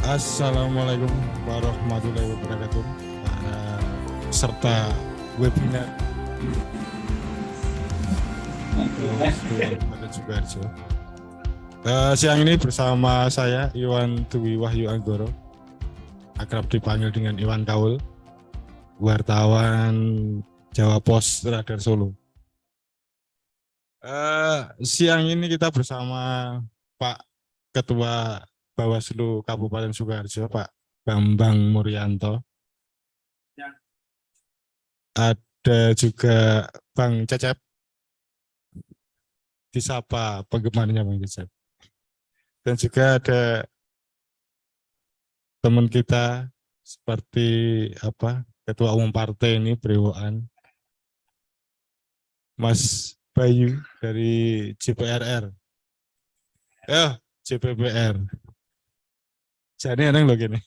Assalamualaikum warahmatullahi wabarakatuh. Para peserta webinar Kabupaten Sukoharjo. Siang ini bersama saya Iwan Dwi Wahyu Anggoro, akrab dipanggil dengan Iwan Kaul, wartawan Jawa Pos Radar Solo. Siang ini kita bersama Pak Ketua Bawaslu Kabupaten Sukoharjo, Pak Bambang Muryanto. Ada juga Bang Cecep, disapa penggemarnya Bang Cecep. Dan juga ada teman kita seperti Ketua Umum Partai ini, Brewoan, Mas Bayu dari JPRR. JPPR. Jadi ada yang gini.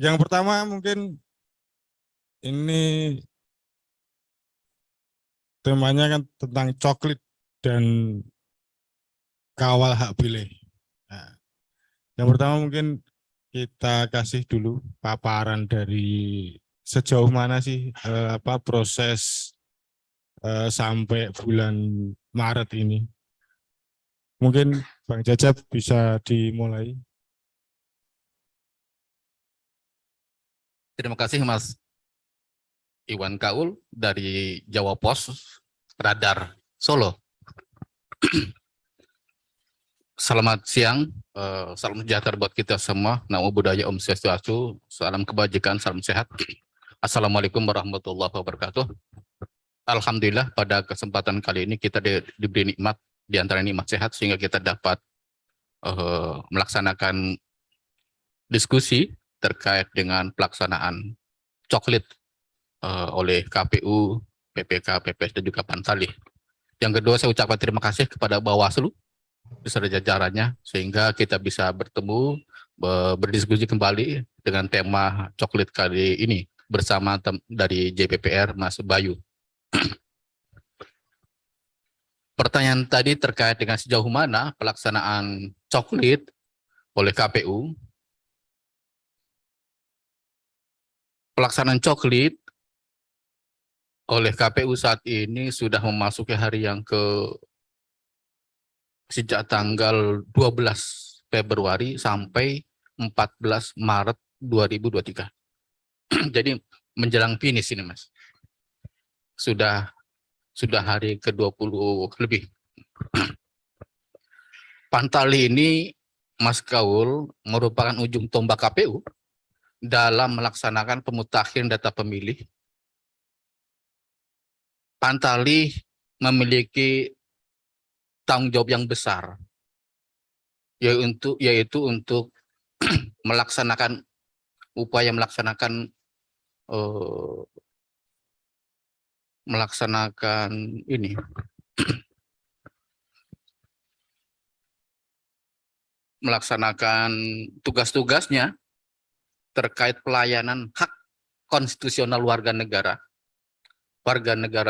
Yang pertama mungkin ini temanya kan tentang coklit dan kawal hak pilih. Nah, yang pertama mungkin kita kasih dulu paparan dari sejauh mana sih proses sampai bulan Maret ini. Mungkin Bang Cecep bisa dimulai. Terima kasih Mas Iwan Kaul dari Jawa Pos Radar Solo. Selamat siang, salam sejahtera buat kita semua. Namo Buddhaya, Om Swastiastu, salam kebajikan, salam sehat. Assalamualaikum warahmatullahi wabarakatuh. Alhamdulillah pada kesempatan kali ini kita diberi nikmat, di antara nikmat sehat, sehingga kita dapat melaksanakan diskusi terkait dengan pelaksanaan coklit oleh KPU, PPK, PPS, dan juga Pantalih. Yang kedua, saya ucapkan terima kasih kepada Bawaslu beserta jajarannya, sehingga kita bisa bertemu, berdiskusi kembali dengan tema coklit kali ini bersama dari JPPR, Mas Bayu. Pertanyaan tadi terkait dengan sejauh mana pelaksanaan coklit oleh KPU. Pelaksanaan coklit oleh KPU saat ini sudah memasuki hari yang sejak tanggal 12 Februari sampai 14 Maret 2023. Jadi menjelang finish ini, Mas. Sudah hari ke-20 lebih. Pantalih ini, Mas Kaul, merupakan ujung tombak KPU dalam melaksanakan pemutahiran data pemilih. Pantalih memiliki tanggung jawab yang besar, yaitu untuk melaksanakan melaksanakan tugas-tugasnya terkait pelayanan hak konstitusional warga negara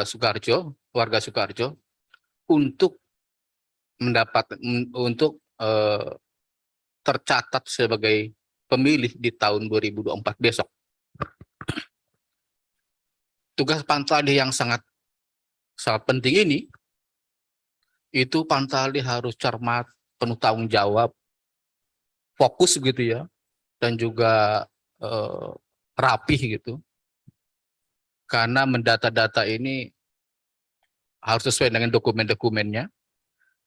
Sukoharjo, warga Sukoharjo, untuk tercatat sebagai pemilih di tahun 2024 besok. Tugas Pantalih yang sangat penting ini, itu Pantalih harus cermat, penuh tanggung jawab, fokus gitu ya, dan juga rapih gitu. Karena mendata-data ini harus sesuai dengan dokumen-dokumennya.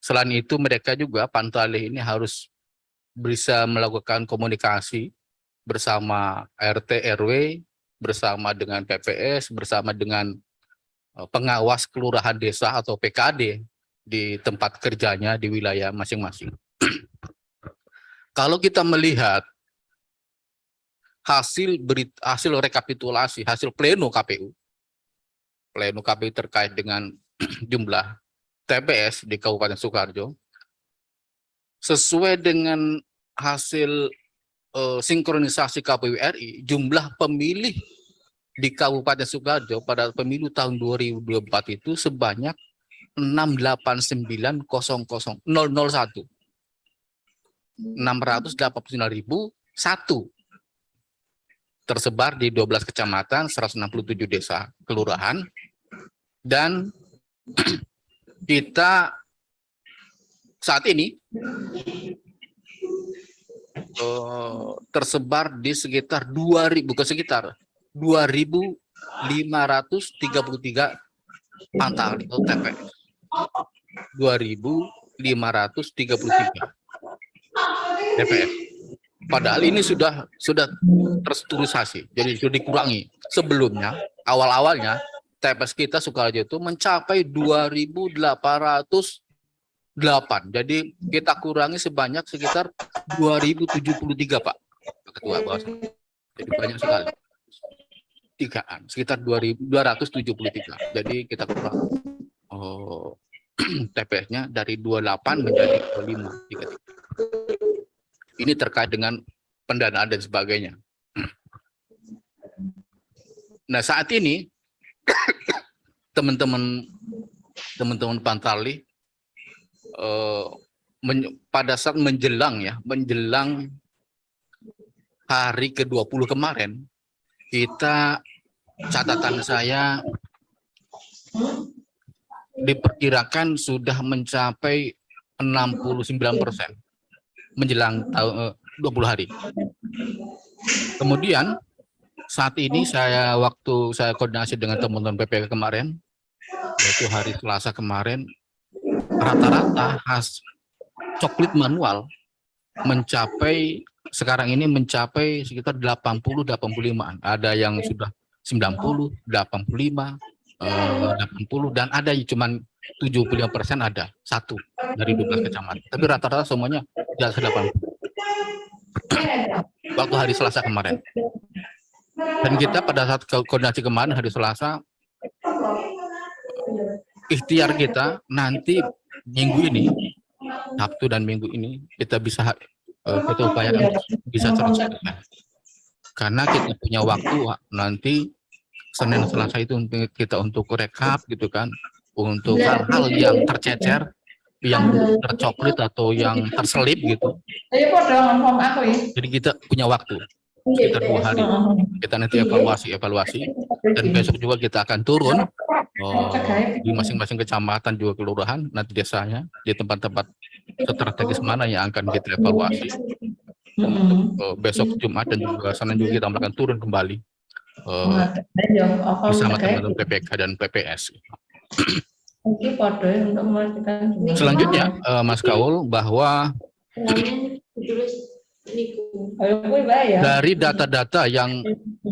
Selain itu mereka juga, Pantalih ini harus bisa melakukan komunikasi bersama RT RW, bersama dengan PPS, bersama dengan pengawas kelurahan desa atau PKD di tempat kerjanya di wilayah masing-masing. Kalau kita melihat hasil rekapitulasi, hasil pleno KPU terkait dengan jumlah TPS di Kabupaten Sukoharjo, sesuai dengan hasil sinkronisasi KPU RI, jumlah pemilih di Kabupaten Sukoharjo pada pemilu tahun 2024 itu sebanyak 689.001. 689.001 tersebar di 12 kecamatan, 167 desa, kelurahan, dan kita saat ini tersebar di sekitar 2.533 pantang atau TPS. 2.533 TPS. Padahal ini sudah terstrukturisasi, jadi sudah dikurangi. Sebelumnya, awal-awalnya TPS kita Sukoharjo itu mencapai 2.808. Jadi kita kurangi sebanyak sekitar 2.073, Pak Ketua Bawaslu. Jadi banyak sekali. Sekitar 2.273. Jadi kita kurang TPS-nya dari 28 menjadi 25. Ini terkait dengan pendanaan dan sebagainya. Nah, saat ini teman-teman Pantali pada saat menjelang hari ke-20 kemarin, kita catatan saya diperkirakan sudah mencapai 69% menjelang 20 hari. Kemudian saat ini waktu saya koordinasi dengan teman-teman PPK kemarin, yaitu hari Selasa kemarin, rata-rata coklit manual sekarang ini mencapai sekitar 80-85. Ada yang sudah 90, 85, 80, dan ada yang cuma 75% ada satu dari 12 kecamatan. Tapi rata-rata semuanya di atas 80. Waktu hari Selasa kemarin. Dan kita pada saat koordinasi kemarin hari Selasa, ikhtiar kita nanti minggu ini, Sabtu dan minggu ini, kita bisa upayakan bisa selesai. Karena kita punya waktu nanti Senin Selasa itu kita untuk rekap gitu kan, untuk hal-hal yang tercecer, yang tercoklit atau yang terselip gitu. Jadi kita punya waktu sekitar 2 hari. Kita nanti evaluasi, dan besok juga kita akan turun di masing-masing kecamatan juga kelurahan, nanti desanya di tempat-tempat strategis mana yang akan kita evaluasi. Besok Jumat dan juga Senin juga kita akan turun kembali bersama teman-teman PPK dan PPS. Selanjutnya, Mas Kaul, bahwa dari data-data yang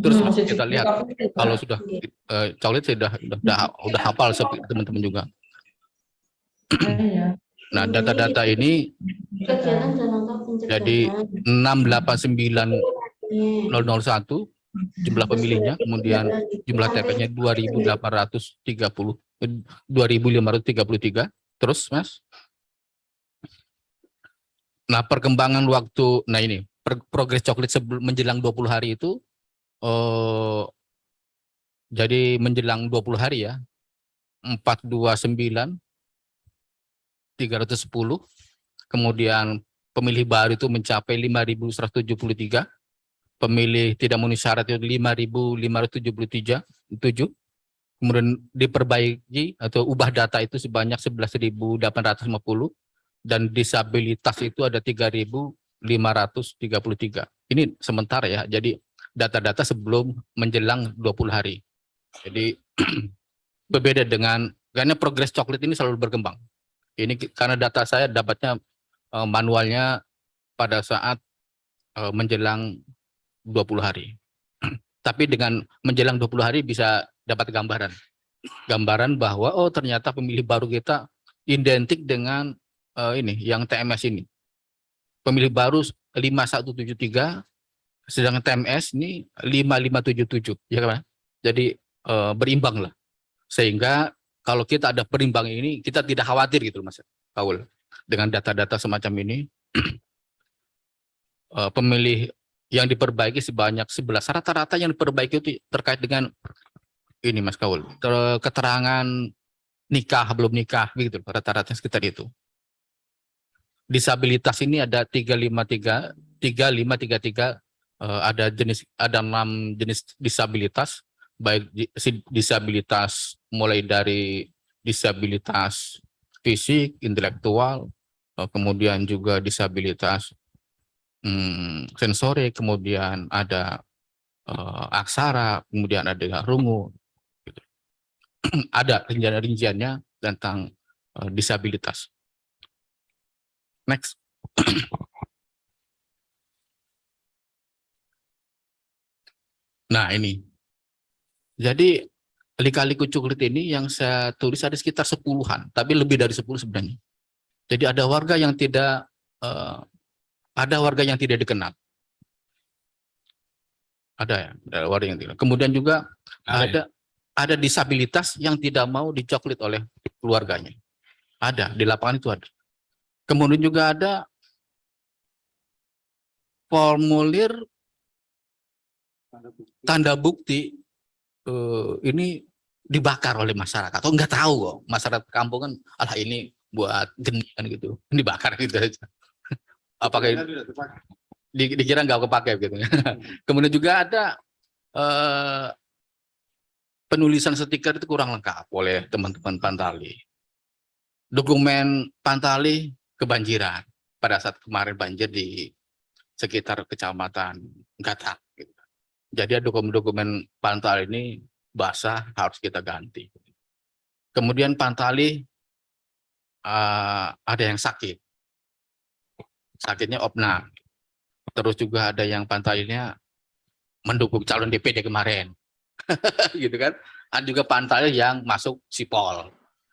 terus kita lihat, kalau sudah Coklit sudah hafal seperti teman-teman juga. Nah, data-data ini jadi 689.001 jumlah pemilihnya, kemudian jumlah TPS-nya 2.533. Terus, Mas? Nah, perkembangan waktu, nah ini, progres Coklit menjelang 20 hari itu, jadi menjelang 20 hari ya, 429, 310, kemudian pemilih baru itu mencapai 5.173, pemilih tidak memenuhi syarat itu 5.577, kemudian diperbaiki atau ubah data itu sebanyak 11.850, dan disabilitas itu ada 3.533. Ini sementara ya, jadi data-data sebelum menjelang 20 hari. Jadi berbeda karena progres Coklit ini selalu berkembang. Ini karena data saya dapatnya manualnya pada saat menjelang 20 hari. Tapi dengan menjelang 20 hari bisa dapat gambaran bahwa ternyata pemilih baru kita identik dengan ini yang TMS ini. Pemilih baru 5173, sedangkan TMS ini 5577, ya kan? Jadi berimbang lah. Sehingga kalau kita ada perimbang ini, kita tidak khawatir gitu Mas Paul. Dengan data-data semacam ini, pemilih yang diperbaiki sebanyak 11. Rata-rata yang diperbaiki itu terkait dengan ini Mas Kaul, keterangan nikah, belum nikah, begitu. Rata-rata sekitar itu. Disabilitas ini ada 3533, ada 6 jenis disabilitas, baik disabilitas mulai dari disabilitas fisik, intelektual, kemudian juga disabilitas sensorik, kemudian ada aksara, kemudian ada rungu. Gitu. Ada rincian-rinciannya tentang disabilitas. Next. Nah ini. Jadi lika-liku coklit ini yang saya tulis ada sekitar 10-an, tapi lebih dari 10 sebenarnya. Jadi ada warga yang tidak dikenal. Ada warga yang tidak. Kemudian juga ada disabilitas yang tidak mau dicoklit oleh keluarganya. Ada, di lapangan itu ada. Kemudian juga ada formulir tanda bukti ini dibakar oleh masyarakat. Atau nggak tahu kok, masyarakat kampung kan, alah ini buat genian gitu, dibakar gitu aja. Apakah dikira nggak kepake gitu. Kemudian juga ada penulisan stiker itu kurang lengkap oleh teman-teman Pantali. Dokumen Pantali kebanjiran pada saat kemarin banjir di sekitar kecamatan Gatak. Gitu. Jadi dokumen Pantali ini basah, harus kita ganti. Kemudian Pantali ada yang sakit, sakitnya opnam. Terus juga ada yang Pantalinya mendukung calon DPD kemarin, gitu kan? Ada juga Pantali yang masuk sipol.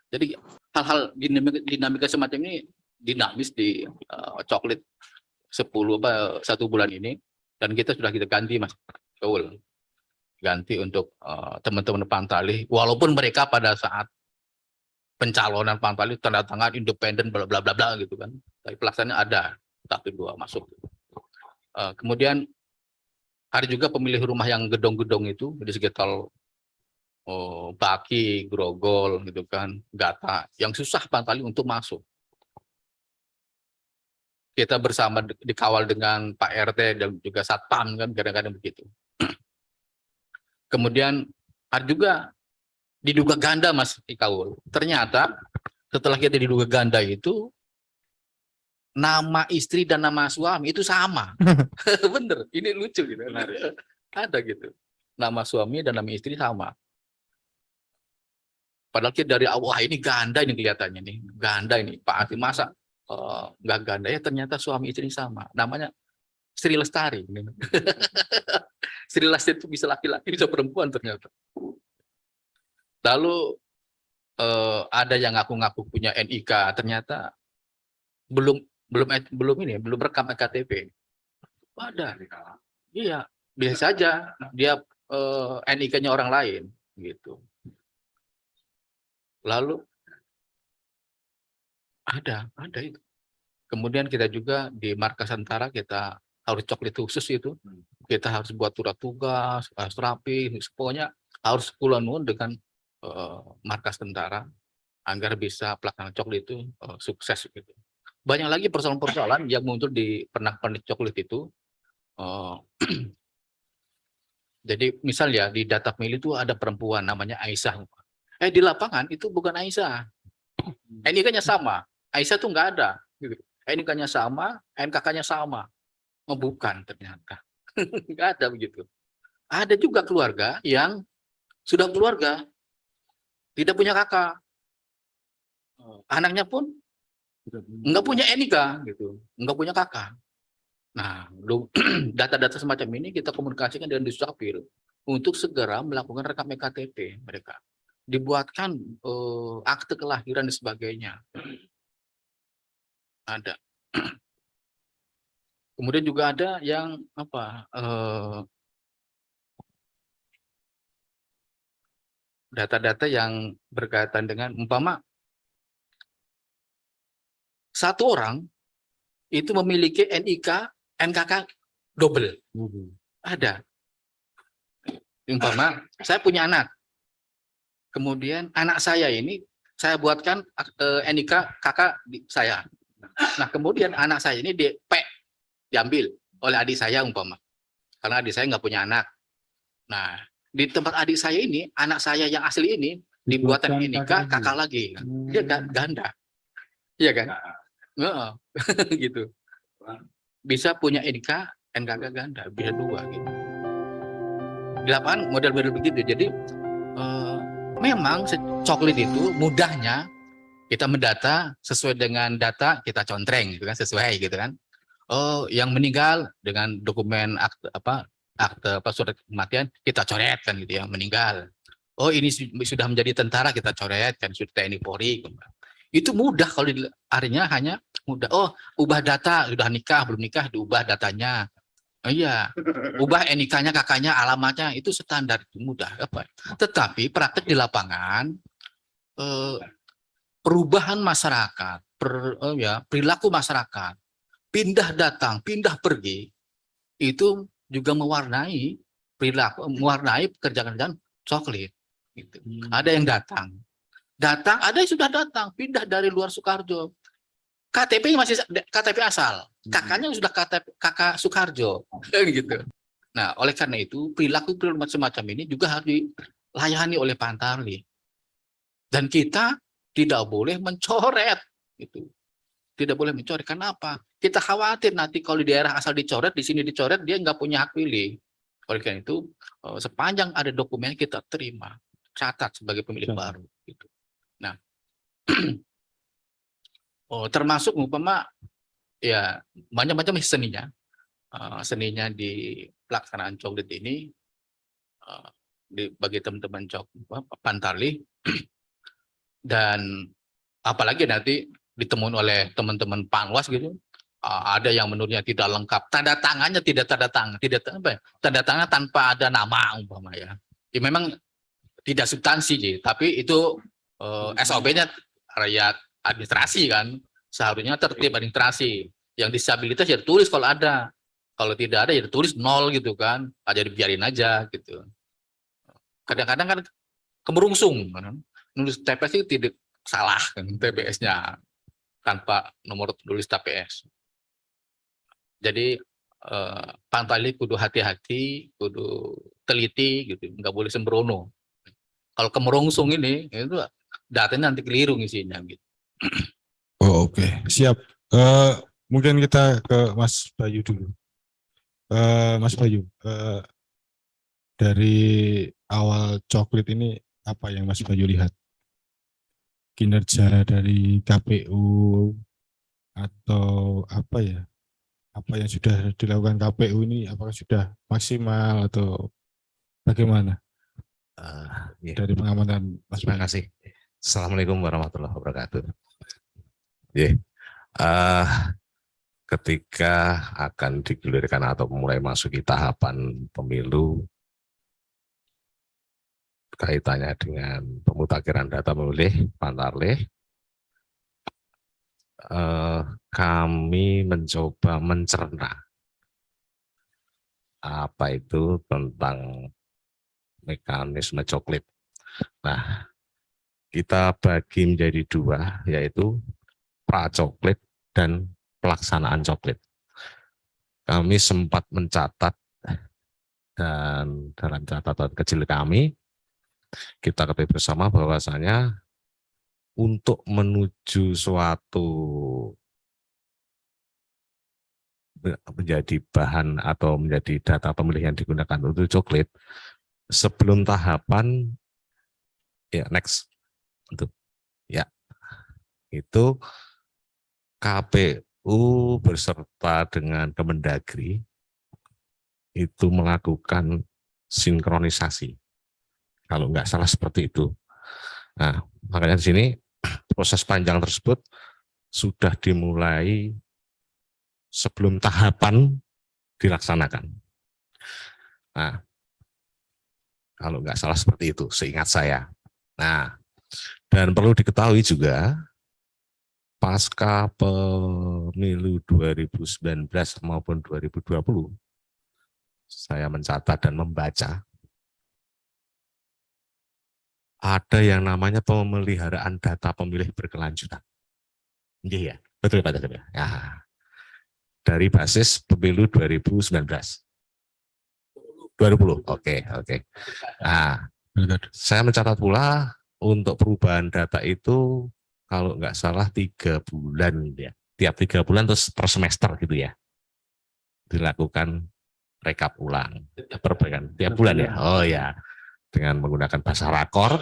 Jadi hal-hal dinamika semacam ini dinamis di coklit 1 bulan ini, dan kita ganti Mas Kaul, ganti untuk teman-teman Pantali, walaupun mereka pada saat pencalonan Pantali tanda tangan independen bla bla bla bla gitu kan, tapi pelaksanaan ada 1-2 masuk. Kemudian ada juga pemilih rumah yang gedong-gedong itu di sekitar Baki, Grogol gitu kan, Gata, yang susah Pantali untuk masuk. Kita bersama dikawal dengan Pak RT dan juga Satpam kan, kadang-kadang begitu. Kemudian ada juga diduga ganda Mas Ikaul. Ternyata setelah kita diduga ganda itu, nama istri dan nama suami itu sama. Bener, ini lucu gitu. Ada gitu. Nama suami dan nama istri sama. Padahal kita dari awal, ini ganda ini kelihatannya nih. Ganda ini, Pak Ati, masa nggak ganda ya, ternyata suami istri sama. Namanya Sri Lestari. Sri Lestari itu bisa laki-laki, bisa perempuan ternyata. Lalu ada yang ngaku-ngaku punya NIK, ternyata belum rekam KTP. Ada. Iya, biasa saja dia NIK-nya orang lain gitu. Lalu ada itu. Kemudian kita juga di Markas Tentara kita harus coklit khusus itu. Kita harus buat surat tugas, harus rapi, pokoknya harus puluhan dengan Markas Tentara agar bisa pelaksanaan coklit itu sukses gitu. Banyak lagi persoalan-persoalan yang muncul di pernak-pernik coklit itu. Jadi misalnya di data pemilih itu ada perempuan namanya Aisyah. Di lapangan itu bukan Aisyah. NIK-nya sama. Aisyah tuh nggak ada. Gitu. NIK-nya sama, NKK-nya sama. Oh, bukan ternyata. Nggak ada begitu. Ada juga keluarga yang sudah keluarga, tidak punya kakak. Anaknya pun nggak punya NIK, gitu. Nggak punya kakak. Nah, data-data semacam ini kita komunikasikan dengan Dukcapil untuk segera melakukan rekam ektp mereka. Dibuatkan akte kelahiran dan sebagainya. Ada. Kemudian juga ada yang data-data yang berkaitan dengan umpama satu orang itu memiliki NIK, NKK double. Ada. Umpama saya punya anak. Kemudian anak saya ini saya buatkan NIK kakak saya. Nah kemudian anak saya ini diambil oleh adik saya umpama, karena adik saya nggak punya anak. Nah di tempat adik saya ini, anak saya yang asli ini dibuatkan NIK kakak lagi, dia ganda, iya kan? Gitu. Bisa punya NKK ganda, bisa 2 gitu. Di lapangan model-model begitu. Jadi memang coklit itu mudahnya kita mendata sesuai dengan data kita contreng gitu kan, sesuai gitu kan. Oh, yang meninggal dengan dokumen akte surat kematian kita coret kan gitu ya, meninggal. Oh, ini sudah menjadi tentara kita coret kan, sudah TNI Polri. Itu mudah kalau artinya hanya mudah. Oh, ubah data, sudah nikah belum nikah diubah datanya. Oh, iya, ubah NIK-nya kakaknya, alamatnya itu standar, mudah apa. Tetapi praktek di lapangan perubahan masyarakat, perilaku masyarakat, pindah datang, pindah pergi itu juga mewarnai perilaku, mewarnai pekerjaan-pekerjaan coklit. Gitu. Ada yang datang, ada yang sudah datang, pindah dari luar Sukarjo. KTP masih KTP asal, kakaknya sudah kakak Sukarjo, gitu. Nah, oleh karena itu perilaku semacam ini juga harus dilayani oleh Pantarlih. Dan kita tidak boleh mencoret, gitu. Tidak boleh mencoret. Karena apa? Kita khawatir nanti kalau di daerah asal dicoret, di sini dicoret, dia nggak punya hak pilih. Oleh karena itu, sepanjang ada dokumen kita terima, catat sebagai pemilik baru. Gitu. Nah. Termasuk umpama ya macam-macam seninya, seninya di pelaksanaan coklit ini bagi teman-teman Pantarlih dan apalagi nanti ditemukan oleh teman-teman Panwas gitu, ada yang menurutnya tidak lengkap, tanda tangannya tidak tanda tangan tanpa ada nama umpama ya. Ya memang tidak substansi tapi itu SOP-nya rakyat administrasi kan, seharusnya tertib administrasi. Yang disabilitas ya ditulis kalau ada, kalau tidak ada ya ditulis 0 gitu kan, aja dibiarin aja gitu. Kadang-kadang kan kemerungsung kan, nulis TPS itu tidak salah kan, TPS-nya tanpa nomor tulis TPS. Jadi Pantarlih kudu hati-hati, kudu teliti gitu, nggak boleh sembrono. Kalau kemerungsung ini itu datanya nanti keliru isinya gitu. Oh, oke. Siap. Mungkin kita ke Mas Bayu dulu. Mas Bayu, dari awal coklit ini apa yang Mas Bayu lihat? Kinerja dari KPU atau apa ya? Apa yang sudah dilakukan KPU ini apakah sudah maksimal atau bagaimana? Dari pengamatan Mas Bayu. Terima kasih. Assalamualaikum warahmatullahi wabarakatuh. Ketika akan digulirkan atau mulai masuki tahapan pemilu kaitannya dengan pemutakhiran data pemilih Pantarlih, kami mencoba mencerna apa itu tentang mekanisme coklit. Nah, kita bagi menjadi 2, yaitu pra-coklit dan pelaksanaan coklit. Kami sempat mencatat dan dalam catatan kecil kami, kita ketahui bersama bahwasanya untuk menuju suatu menjadi bahan atau menjadi data pemilih yang digunakan untuk coklit, sebelum tahapan ya next untuk ya itu KPU beserta dengan Kemendagri itu melakukan sinkronisasi, kalau nggak salah seperti itu. Nah, makanya di sini proses panjang tersebut sudah dimulai sebelum tahapan dilaksanakan. Nah, kalau nggak salah seperti itu, seingat saya. Nah, dan perlu diketahui juga, pasca pemilu 2019 maupun 2020, saya mencatat dan membaca ada yang namanya pemeliharaan data pemilih berkelanjutan. Iya ya, betul Pak Cecep ya. Ya. Dari basis pemilu 2019. 20, oke. Nah, saya mencatat pula untuk perubahan data itu kalau nggak salah 3 bulan ya. Tiap 3 bulan terus per semester gitu ya. Dilakukan rekap ulang. Perbaikan tiap bulan ya. Oh ya. Dengan menggunakan bahasa rakor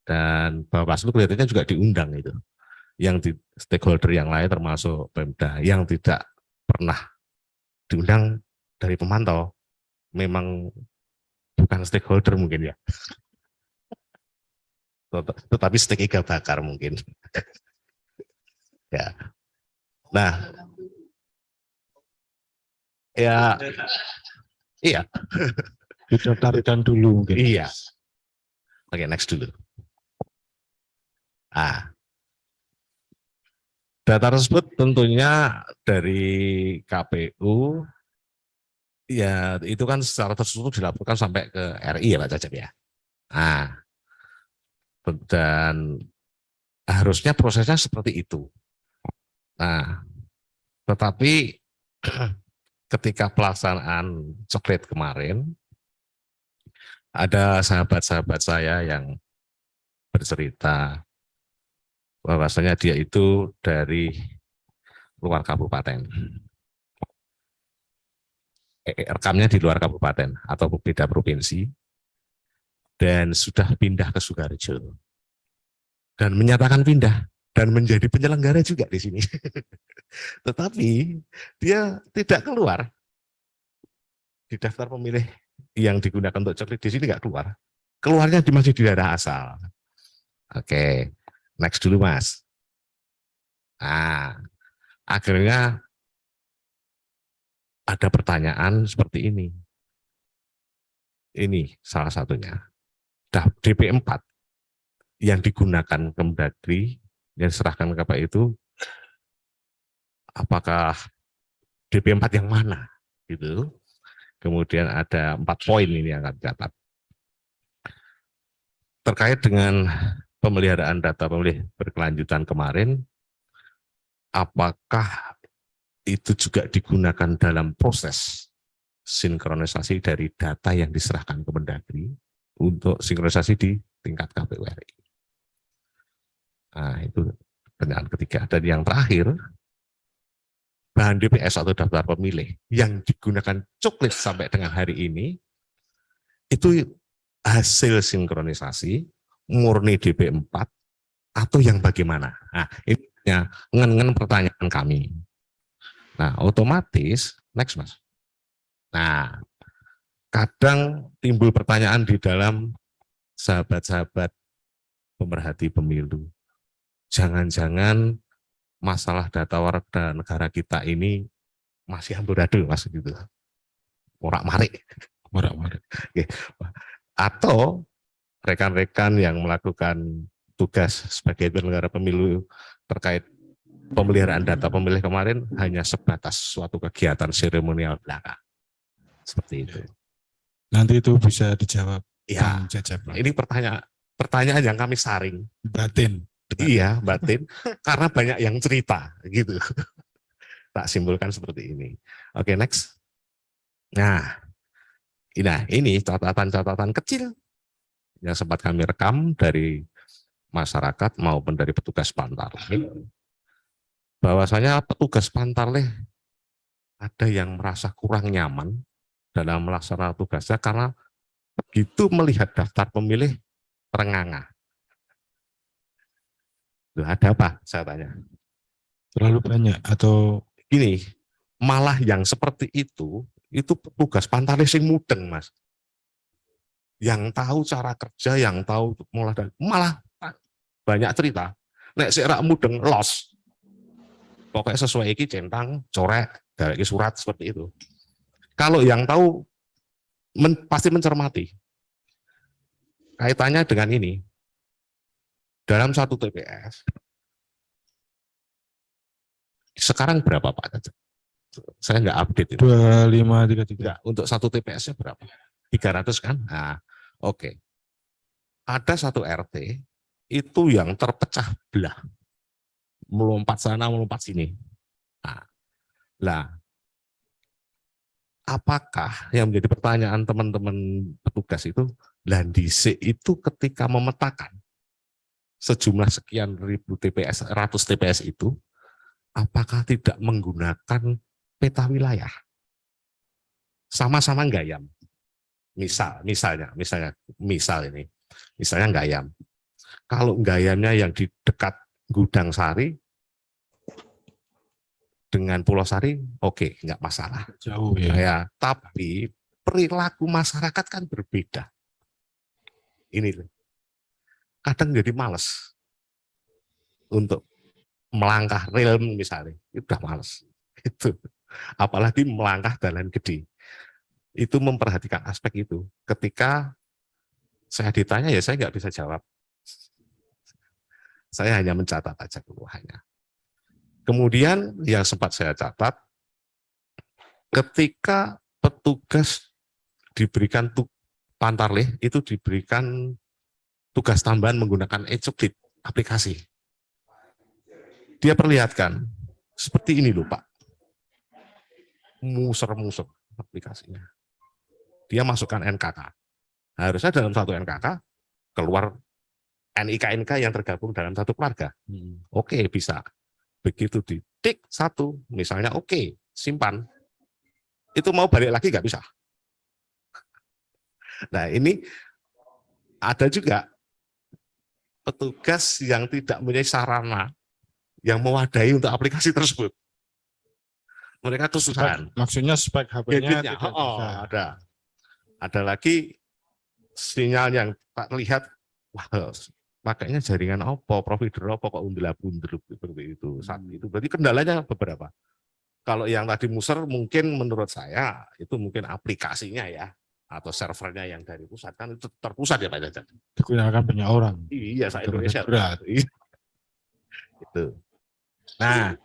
dan Bawaslu kelihatannya juga diundang itu. Yang di stakeholder yang lain termasuk Pemda yang tidak pernah diundang dari pemantau memang bukan stakeholder mungkin ya. Tetapi steak iga bakar mungkin. Ya. Nah, ya, iya. Didaftarkan dulu mungkin. Iya. Oke, next dulu. Data tersebut tentunya dari KPU, ya itu kan secara terstruktur dilaporkan sampai ke RI ya Pak Cacep ya. Nah, dan harusnya prosesnya seperti itu. Nah, tetapi ketika pelaksanaan coklit kemarin, ada sahabat-sahabat saya yang bercerita bahwasanya dia itu dari luar kabupaten. Rekamnya di luar kabupaten atau beda provinsi dan sudah pindah ke Sukoharjo dan menyatakan pindah dan menjadi penyelenggara juga di sini. Tetapi dia tidak keluar di daftar pemilih yang digunakan untuk coklit di sini nggak keluar. Keluarnya masih di daerah asal. Oke, next dulu Mas. Nah, akhirnya ada pertanyaan seperti ini. Ini salah satunya. DP4 yang digunakan Kemdagri yang diserahkan ke Bapak itu apakah DP4 yang mana gitu. Kemudian ada 4 poin ini yang akan dicatat. Terkait dengan pemeliharaan data pemilih berkelanjutan kemarin, apakah itu juga digunakan dalam proses sinkronisasi dari data yang diserahkan ke Kemdagri untuk sinkronisasi di tingkat KPU RI. Nah, itu pertanyaan ketiga. Dan yang terakhir, bahan DPS atau daftar pemilih yang digunakan coklit sampai dengan hari ini, itu hasil sinkronisasi murni DP4 atau yang bagaimana? Nah, ini ngen pertanyaan kami. Nah, otomatis, next Mas. Nah, kadang timbul pertanyaan di dalam sahabat-sahabat pemerhati pemilu. Jangan-jangan masalah data warga negara kita ini masih amburadul Mas gitu. Morak-marik. Atau rekan-rekan yang melakukan tugas sebagai penyelenggara pemilu terkait pemeliharaan data pemilih kemarin hanya sebatas suatu kegiatan seremonial belaka. Seperti itu. Nanti itu bisa dijawab. Ya, ini pertanyaan yang kami saring. Batin. Iya, batin. Karena banyak yang cerita gitu. Tak simpulkan seperti ini. Oke, next. Nah, ini catatan-catatan kecil yang sempat kami rekam dari masyarakat maupun dari petugas Pantarlih. Bahwasanya petugas Pantarlih ada yang merasa kurang nyaman dalam melaksanakan tugasnya karena begitu melihat daftar pemilih terengah-engah. Ada apa? Saya tanya. Terlalu banyak atau gini, malah yang seperti itu petugas Pantarlih sing mudeng Mas. Yang tahu cara kerja, yang tahu malah banyak cerita. Nek sik rak mudeng los. Pokoknya sesuai iki centang, corek, gawe surat seperti itu. Kalau yang tahu pasti mencermati. Kaitannya dengan ini. Dalam satu TPS sekarang berapa Pak? Saya nggak update itu. 2533. Enggak, untuk satu TPS-nya berapa? 300 kan? Nah, oke. ada satu RT itu yang terpecah belah, melompat sana, melompat sini. Nah, apakah yang menjadi pertanyaan teman-teman petugas itu, landise itu ketika memetakan sejumlah sekian ribu TPS, ratus TPS itu, apakah tidak menggunakan peta wilayah? Sama-sama Gayam. Misalnya Gayam. Kalau Gayamnya yang di dekat Gudang Sari dengan Pulau Sari, oke, nggak masalah. Jauh ya. Tapi perilaku masyarakat kan berbeda. Ini loh. Kadang jadi males untuk melangkah rel misalnya, itu udah males. Itu. Apalagi melangkah jalan gede. Itu memperhatikan aspek itu. Ketika saya ditanya, ya saya nggak bisa jawab. Saya hanya mencatat aja keluhannya. Kemudian yang sempat saya catat, ketika petugas diberikan Pantarlih itu diberikan tugas tambahan menggunakan e-cuklit aplikasi. Dia perlihatkan seperti ini loh Pak, muser-muser aplikasinya. Dia masukkan NKK. Harusnya dalam satu NKK keluar NIK-NK yang tergabung dalam satu keluarga. Oke, bisa. Begitu ditik satu, misalnya oke, simpan. Itu mau balik lagi nggak bisa. Nah ini ada juga petugas yang tidak mempunyai sarana yang mewadai untuk aplikasi tersebut. Mereka kesusahan. Maksudnya spek HP-nya tidak bisa. Ada lagi sinyal yang tak terlihat, wah, pakainya jaringan apa, provider apa kok undel-undel seperti itu. Saat itu berarti kendalanya beberapa. Kalau yang tadi muser mungkin menurut saya itu mungkin aplikasinya ya, atau servernya yang dari pusat, kan itu terpusat ya Pak Cacat. Digunakan banyak orang. Iya, se-Indonesia. Berat. Itu. Nah,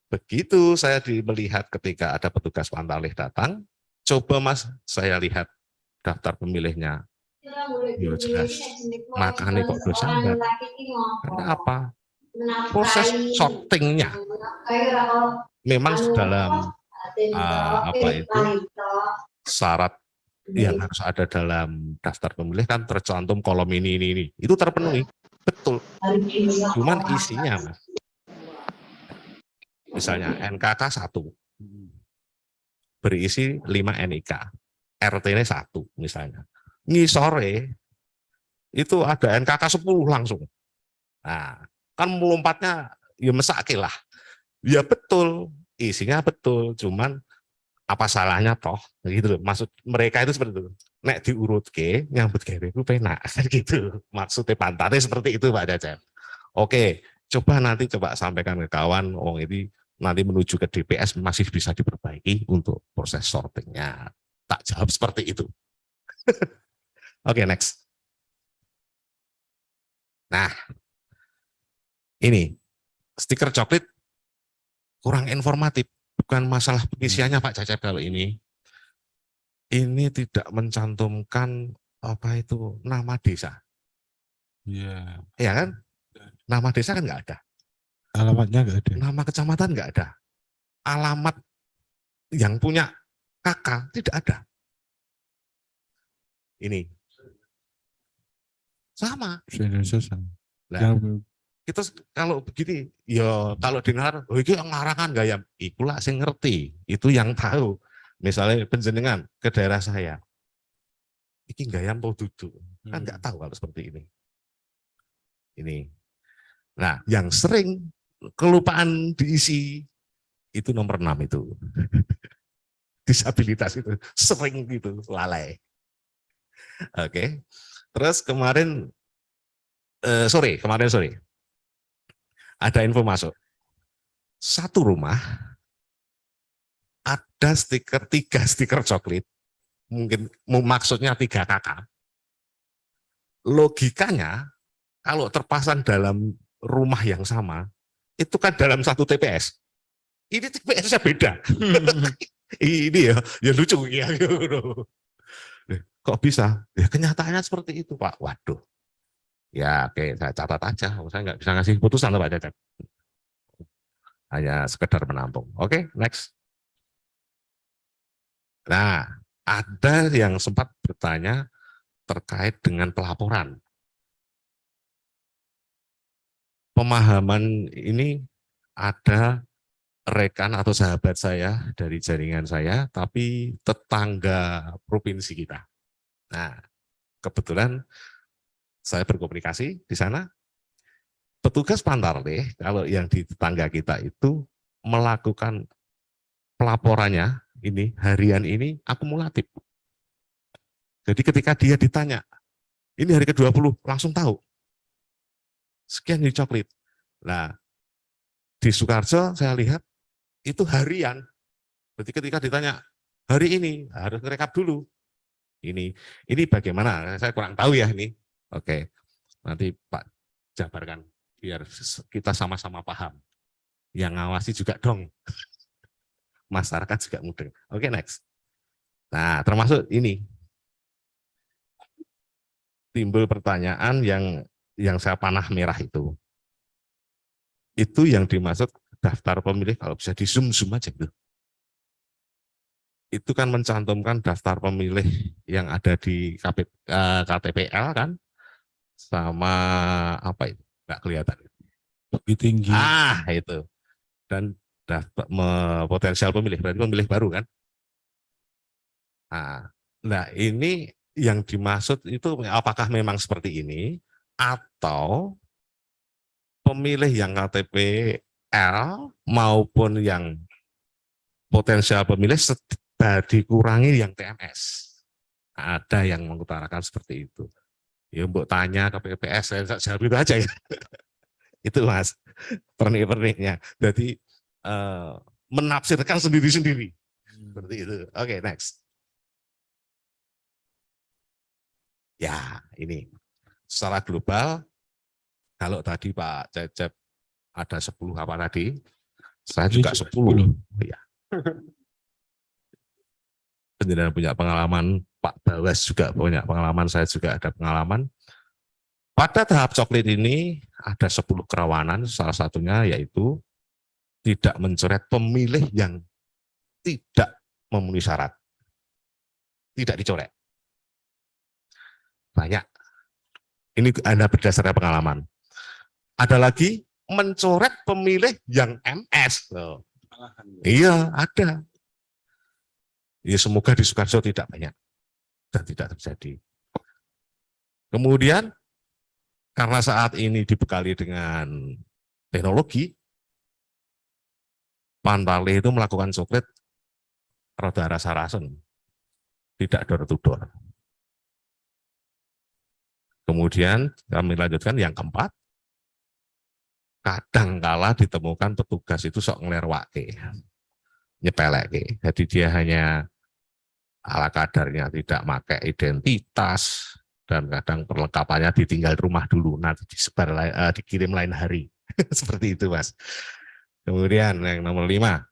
begitu saya melihat ketika ada petugas Pantarlih datang, coba Mas, saya lihat daftar pemilihnya. Ya jelas, makanya kok dosa enggak. Karena apa? Proses sortingnya memang dalam syarat yang harus ada dalam daftar pemilih kan tercantum kolom ini. Itu terpenuhi, betul. Cuman isinya, Mas. Misalnya NKK 1 berisi 5 NIK, RT-nya 1 misalnya. Ngisore itu ada NKK 10 langsung. Nah, kan melompatnya ya mesake lah. Ya betul, isinya betul, cuman apa salahnya toh gitu loh. Maksud mereka itu seperti itu. Nek diurutke nyambut gawe ku penak gitu. Maksudnya pantatnya seperti itu Pak Cacat. Oke, coba sampaikan ke kawan, ini nanti menuju ke DPS masih bisa diperbaiki untuk proses sortingnya. Tak jawab seperti itu. Oke, next. Nah, ini stiker coklit kurang informatif. Bukan masalah pengisiannya Pak Cacat kalau ini. Ini tidak mencantumkan nama desa. Iya. Ya kan? Nama desa kan nggak ada. Alamatnya nggak ada. Nama kecamatan nggak ada. Alamat yang punya kakak tidak ada. Ini sama. Indonesia sama. Nah, kita kalau begini, ya kalau dengar, ini ngarangan Gayam, ikulah saya ngerti, itu yang tahu. Misalnya penjenengan ke daerah saya, ini Gayam mau duduk, kan nggak tahu kalau seperti ini. Ini. Nah, yang sering kelupaan diisi itu nomor 6 itu. Disabilitas itu sering gitu lalai. Oke. Terus kemarin sore ada info masuk. Satu rumah ada 3 stiker coklit. Mungkin maksudnya 3 kakak. Logikanya kalau terpasang dalam rumah yang sama, itu kan dalam satu TPS. Ini TPS-nya beda. Ini ya lucu ya. Kok bisa? Ya kenyataannya seperti itu Pak. Waduh. Ya, oke, saya catat aja. Saya nggak bisa ngasih putusan, Pak Cecep. Hanya sekedar menampung. Oke, next. Nah, ada yang sempat bertanya terkait dengan pelaporan. Pemahaman ini ada rekan atau sahabat saya dari jaringan saya, tapi tetangga provinsi kita. Nah, kebetulan saya berkomunikasi di sana. Petugas Pantarlih, kalau yang di tetangga kita itu melakukan pelaporannya ini harian ini akumulatif. Jadi ketika dia ditanya, ini hari ke-20, langsung tahu. Sekian di coklit. Nah, di Sukarjo saya lihat itu harian. Jadi ketika ditanya, hari ini harus rekap dulu. Ini bagaimana? Saya kurang tahu ya ini. Oke, nanti Pak jabarkan biar kita sama-sama paham. Yang ngawasi juga dong. Masyarakat juga mudeng. Oke, next. Nah, termasuk ini. Timbul pertanyaan yang saya panah merah itu. Itu yang dimaksud daftar pemilih, kalau bisa di zoom aja gitu. Itu kan mencantumkan daftar pemilih yang ada di KTPL kan, sama apa itu? Nggak kelihatan. Lebih tinggi. Itu. Dan daftar potensial pemilih, berarti pemilih baru kan. Nah, ini yang dimaksud itu apakah memang seperti ini, atau pemilih yang KTPL maupun yang potensial pemilih dikurangi yang TMS. Ada yang mengutarakan seperti itu. Ya mbok tanya ke PPS, saya jawab itu aja ya. Itu Mas, pernik-perniknya. Jadi menafsirkan sendiri-sendiri. Seperti itu. Oke, next. Ya, ini. Secara global, kalau tadi Pak Cecep ada 10 apa tadi, saya juga 10. Ya. Penjelasan punya pengalaman, Pak Bawas juga punya pengalaman, saya juga ada pengalaman. Pada tahap coklit ini ada 10 kerawanan, salah satunya yaitu tidak mencoret pemilih yang tidak memenuhi syarat. Tidak dicoret. Banyak. Ini Anda berdasarkan pengalaman. Ada lagi mencoret pemilih yang MS. Iya, ada. Ya, semoga di Sukarjo tidak banyak dan tidak terjadi. Kemudian karena saat ini dibekali dengan teknologi, Pantarlih itu melakukan coklit rada rasa-rasen, tidak door to door. Kemudian kami lanjutkan yang keempat, kadangkala ditemukan petugas itu sok ngelerwake, nyepeleke. Jadi dia hanya ala kadarnya, tidak pakai identitas, dan kadang perlengkapannya ditinggal rumah dulu, nanti disebar dikirim lain hari. Seperti itu Mas. Kemudian yang nomor 5,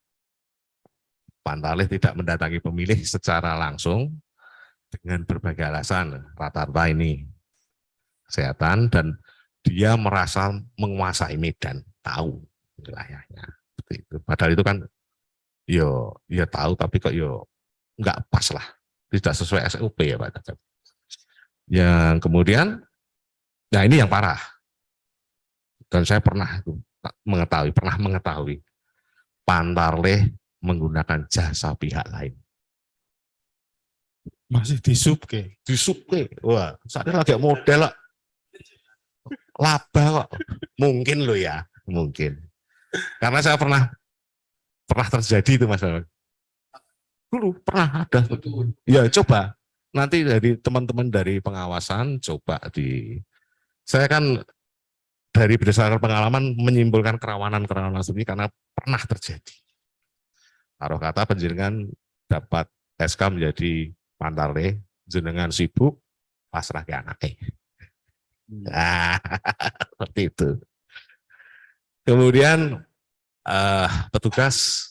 Pantarlih tidak mendatangi pemilih secara langsung dengan berbagai alasan. Rata-rata ini kesehatan, dan dia merasa menguasai medan, tahu wilayahnya. Seperti itu. Padahal itu kan ya tahu, tapi kok nggak pas lah, tidak sesuai SOP ya Pak Cecep. Yang kemudian, nah ini yang parah, dan saya pernah mengetahui Pantarlih menggunakan jasa pihak lain. Masih di sub ke? Di sub ke? Wah, saya lagi model laba kok. Mungkin loh ya, mungkin. Karena saya pernah terjadi itu Mas. Dulu pernah ada. Ya coba nanti dari teman-teman dari pengawasan coba saya kan dari berdasarkan pengalaman menyimpulkan kerawanan seperti ini karena pernah terjadi. Taruh kata penjenengan dapat SK menjadi Pantarlih, jenengan sibuk pasrah ke anaknya. Nah, seperti itu. Kemudian petugas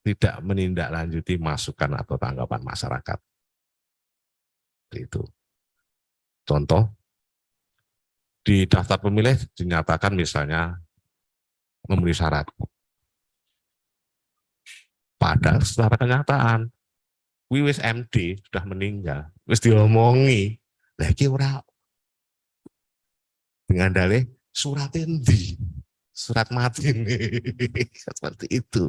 tidak menindaklanjuti masukan atau tanggapan masyarakat. Itu. Contoh, di daftar pemilih dinyatakan misalnya memenuhi syarat. Padahal secara kenyataan, wis MD sudah meninggal, wis diomongi, lagi ora dengan dalih surat endi, surat mati nih, seperti itu.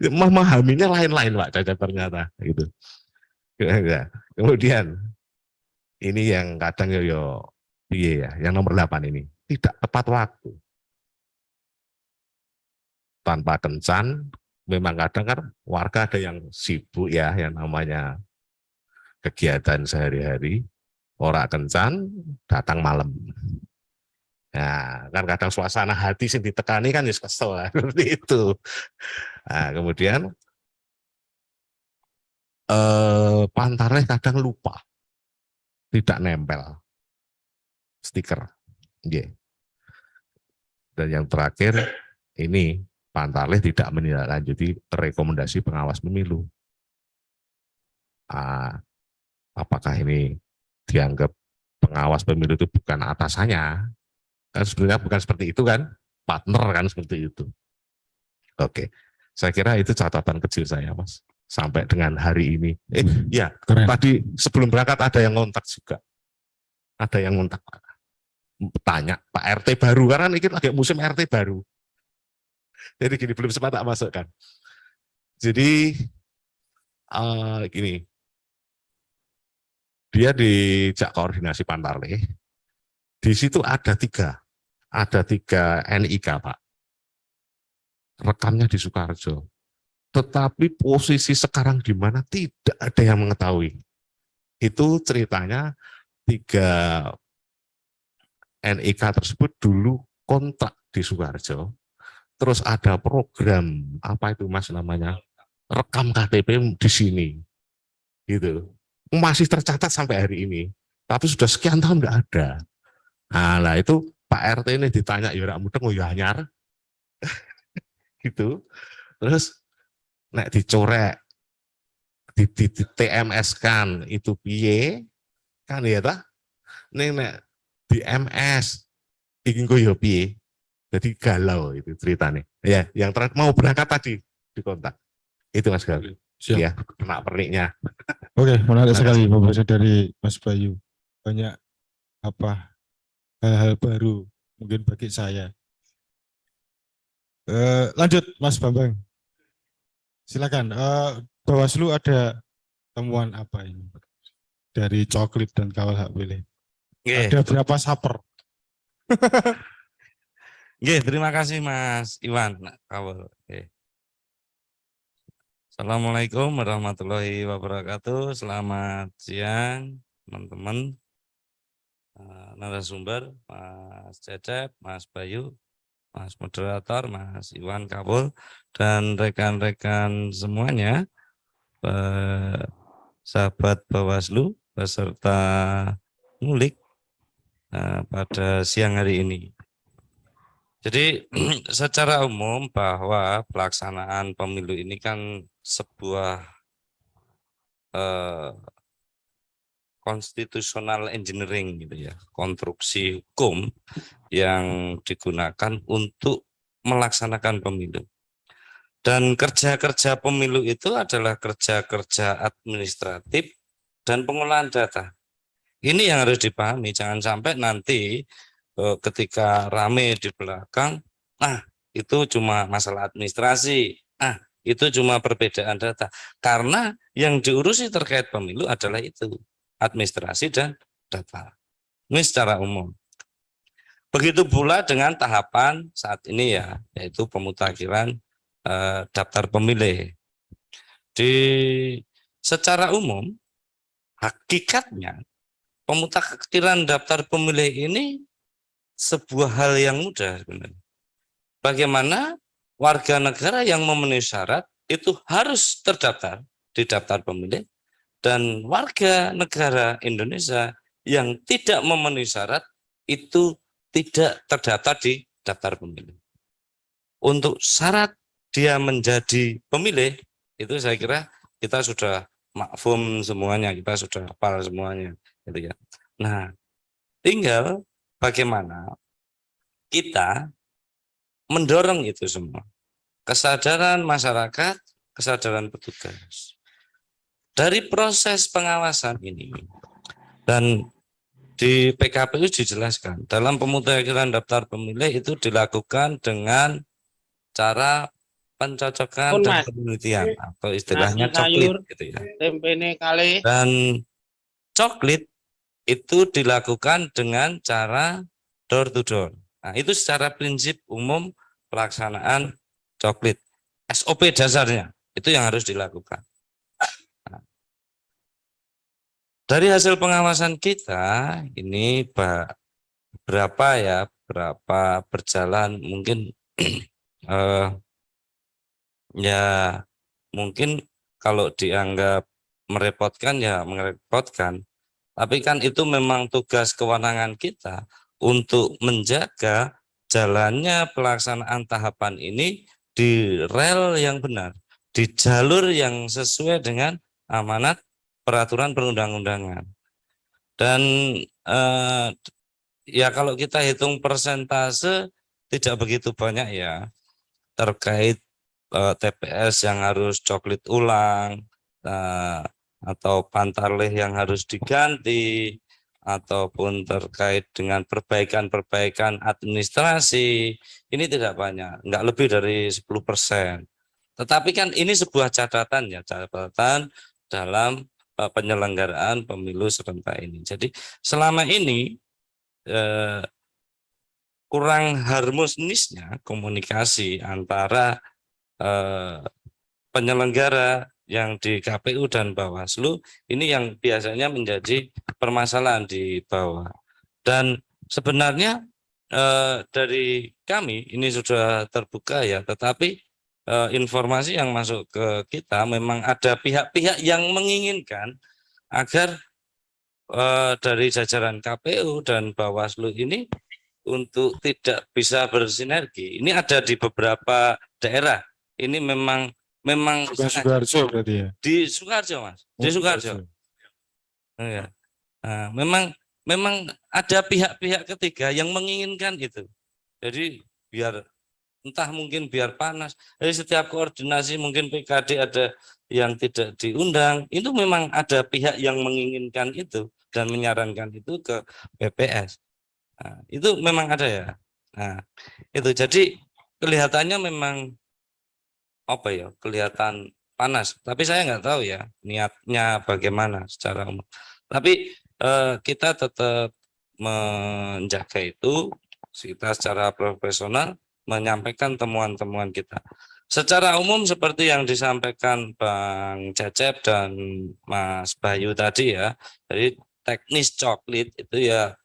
Memahaminya lain-lain Pak Caca ternyata gitu. Kemudian ini yang kadang ya, yang nomor 8 ini tidak tepat waktu. Tanpa kencan, memang kadang kan warga ada yang sibuk ya, yang namanya kegiatan sehari-hari, ora kencan, datang malam. Nah, kan kadang suasana hati yang ditekani kan kesel seperti itu. Nah, kemudian pantarnya kadang lupa, tidak nempel stiker. Yeah. Dan yang terakhir ini Pantarlih tidak menindaklanjuti rekomendasi pengawas pemilu. Apakah ini dianggap pengawas pemilu itu bukan atasannya? Kan sebenarnya bukan seperti itu kan, partner kan seperti itu. Oke, saya kira itu catatan kecil saya Mas. Sampai dengan hari ini. Ya, keren. Tadi sebelum berangkat ada yang ngontak juga. Ada yang ngontak. Tanya, Pak RT baru, karena ini lagi musim RT baru. Jadi gini, belum sempat tak masukkan. Jadi gini, dia dijak koordinasi Pantarlih. Di situ ada tiga NIK Pak. Rekamnya di Sukoharjo. Tetapi posisi sekarang di mana tidak ada yang mengetahui. Itu ceritanya 3 NIK tersebut dulu kontrak di Sukoharjo. Terus ada program apa itu Mas namanya, rekam KTP di sini, gitu. Masih tercatat sampai hari ini, tapi sudah sekian tahun nggak ada. Nah itu Pak RT ini ditanya, ya mudeng ya anyar, gitu. Terus nek dicorek, di TMS kan itu piye, kan ya ta? Nek di MS, ingin yo piye. Jadi galau itu ceritanya. Ya, yang mau berangkat tadi di kontak. Itu Mas Gal. Ya, kena perniknya. Oke, menarik sekali pembahasan dari Mas Bayu. Banyak hal-hal baru mungkin bagi saya. Lanjut Mas Bambang. Silakan. Bawaslu ada temuan apa ini dari Coklit dan kawal hak pilih? Ada berapa saper? Terima kasih Mas Iwan. Assalamualaikum warahmatullahi wabarakatuh. Selamat siang teman-teman, narasumber, Mas Cecep, Mas Bayu, Mas moderator, Mas Iwan Kabul, dan rekan-rekan semuanya, sahabat Bawaslu beserta ngulik pada siang hari ini. Jadi secara umum bahwa pelaksanaan pemilu ini kan sebuah constitutional engineering gitu ya, konstruksi hukum yang digunakan untuk melaksanakan pemilu. Dan kerja-kerja pemilu itu adalah kerja-kerja administratif dan pengolahan data. Ini yang harus dipahami, jangan sampai nanti ketika rame di belakang, itu cuma masalah administrasi, itu cuma perbedaan data. Karena yang diurusi terkait pemilu adalah itu, administrasi dan data. Ini secara umum. Begitu pula dengan tahapan saat ini ya, yaitu pemutakhiran daftar pemilih. Secara umum, hakikatnya pemutakhiran daftar pemilih ini sebuah hal yang mudah sebenarnya. Bagaimana warga negara yang memenuhi syarat itu harus terdaftar di daftar pemilih, dan warga negara Indonesia yang tidak memenuhi syarat itu tidak terdaftar di daftar pemilih. Untuk syarat dia menjadi pemilih itu saya kira kita sudah makfum semuanya, kita sudah hafal semuanya, gitu ya. Nah, tinggal bagaimana kita mendorong itu semua. Kesadaran masyarakat, kesadaran petugas. Dari proses pengawasan ini, dan di PKPU dijelaskan, dalam pemutakhiran daftar pemilih itu dilakukan dengan cara pencocokan dan penelitian atau istilahnya coklit gitu ya. Dan coklit itu dilakukan dengan cara door to door. Nah, itu secara prinsip umum pelaksanaan coklit. SOP dasarnya itu yang harus dilakukan. Nah, dari hasil pengawasan kita ini berapa berjalan mungkin ya mungkin kalau dianggap merepotkan ya merepotkan. Tapi kan itu memang tugas kewenangan kita untuk menjaga jalannya pelaksanaan tahapan ini di rel yang benar, di jalur yang sesuai dengan amanat peraturan perundang-undangan. Dan ya kalau kita hitung persentase tidak begitu banyak ya terkait TPS yang harus coklit ulang, atau pantarlih yang harus diganti, ataupun terkait dengan perbaikan-perbaikan administrasi, ini tidak banyak, enggak lebih dari 10%. Tetapi kan ini sebuah catatan ya, catatan dalam penyelenggaraan pemilu serentak ini. Jadi selama ini kurang harmonisnya komunikasi antara penyelenggara yang di KPU dan Bawaslu ini yang biasanya menjadi permasalahan di bawah. Dan sebenarnya dari kami ini sudah terbuka ya, tetapi informasi yang masuk ke kita memang ada pihak-pihak yang menginginkan agar dari jajaran KPU dan Bawaslu ini untuk tidak bisa bersinergi. Ini ada di beberapa daerah. Ini memang Sukoharjo berarti ya. di Sukoharjo, Mas. Di Sukoharjo. Ya. Nah, memang ada pihak-pihak ketiga yang menginginkan itu. Jadi biar entah mungkin biar panas. Jadi setiap koordinasi mungkin PKD ada yang tidak diundang. Itu memang ada pihak yang menginginkan itu dan menyarankan itu ke BPS. Nah, itu memang ada ya. Nah, itu jadi kelihatannya memang apa ya, kelihatan panas. Tapi saya nggak tahu ya niatnya bagaimana secara umum. Tapi kita tetap menjaga itu, kita secara profesional menyampaikan temuan-temuan kita. Secara umum seperti yang disampaikan Bang Cecep dan Mas Bayu tadi ya, jadi teknis coklit itu ya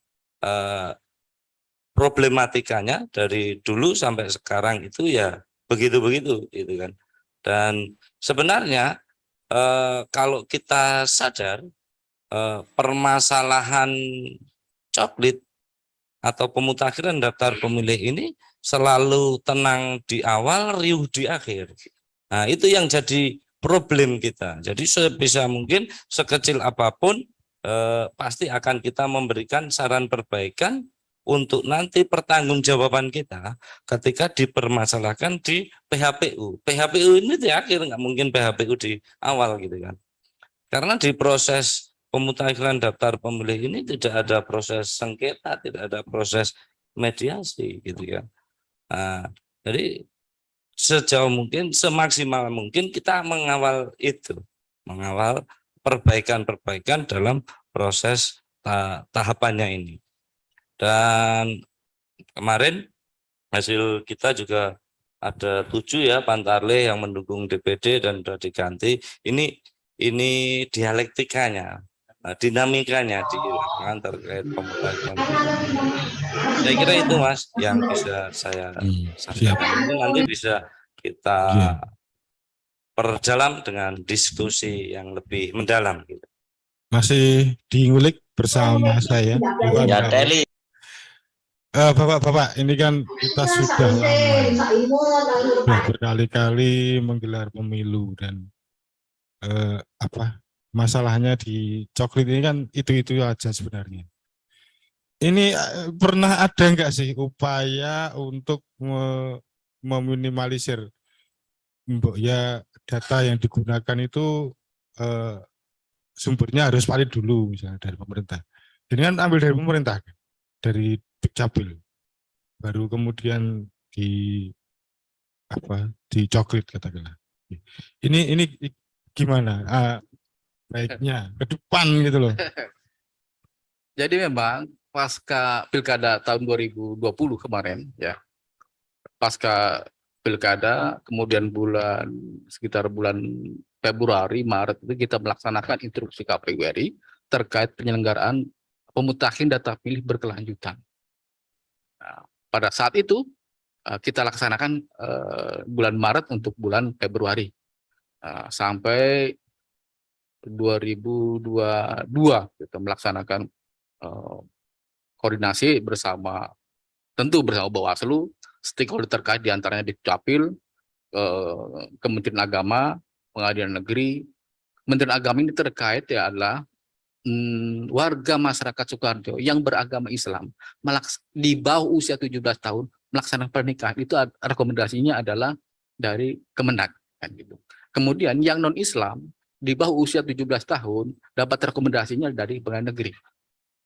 problematikanya dari dulu sampai sekarang itu ya begitu-begitu gitu kan. Dan sebenarnya kalau kita sadar permasalahan coklit atau pemutakhiran daftar pemilih ini selalu tenang di awal, riuh di akhir. Nah, itu yang jadi problem kita. Jadi sebisa mungkin sekecil apapun pasti akan kita memberikan saran perbaikan untuk nanti pertanggungjawaban kita ketika dipermasalahkan di PHPU. PHPU ini di akhir, nggak mungkin PHPU di awal gitu kan. Karena di proses pemutakhiran daftar pemilih ini tidak ada proses sengketa, tidak ada proses mediasi gitu ya. Nah, jadi sejauh mungkin, semaksimal mungkin kita mengawal itu, mengawal perbaikan-perbaikan dalam proses tahapannya ini. Dan kemarin hasil kita juga ada 7 ya pantarlih yang mendukung DPD dan sudah diganti. Ini dialektikanya, dinamikanya di lapangan terkait pemutakhiran. Saya kira itu Mas yang bisa saya sampaikan. Itu nanti bisa kita perdalam dengan diskusi yang lebih mendalam gitu. Masih diingulik bersama saya. Ya, Teli. Bapak-bapak, ini kan kita sudah lama berkali-kali menggelar pemilu dan masalahnya di coklit ini kan itu aja sebenarnya. Ini pernah ada nggak sih upaya untuk meminimalisir ya data yang digunakan itu eh, sumbernya harus valid dulu misalnya dari pemerintah. Ini kan ambil dari pemerintah, kan? Dari Dukcapil, baru kemudian dicoklit katakanlah. Ini gimana baiknya ke depan gitu loh. Jadi memang pasca pilkada tahun 2020 kemarin ya, pasca pilkada kemudian sekitar bulan Februari Maret itu kita melaksanakan instruksi KPU RI terkait penyelenggaraan pemutahiran data pilih berkelanjutan. Nah, pada saat itu kita laksanakan bulan Maret untuk bulan Februari sampai 2022 kita melaksanakan koordinasi tentu bersama Bawaslu, stakeholder terkait diantaranya Dukcapil, Kementerian Agama, Pengadilan Negeri. Kementerian Agama ini terkait ya adalah warga masyarakat Sukoharjo yang beragama Islam di bawah usia 17 tahun melaksanakan pernikahan, itu rekomendasinya adalah dari Kemenag kan gitu. Kemudian yang non Islam di bawah usia 17 tahun dapat rekomendasinya dari Pengadilan Negeri.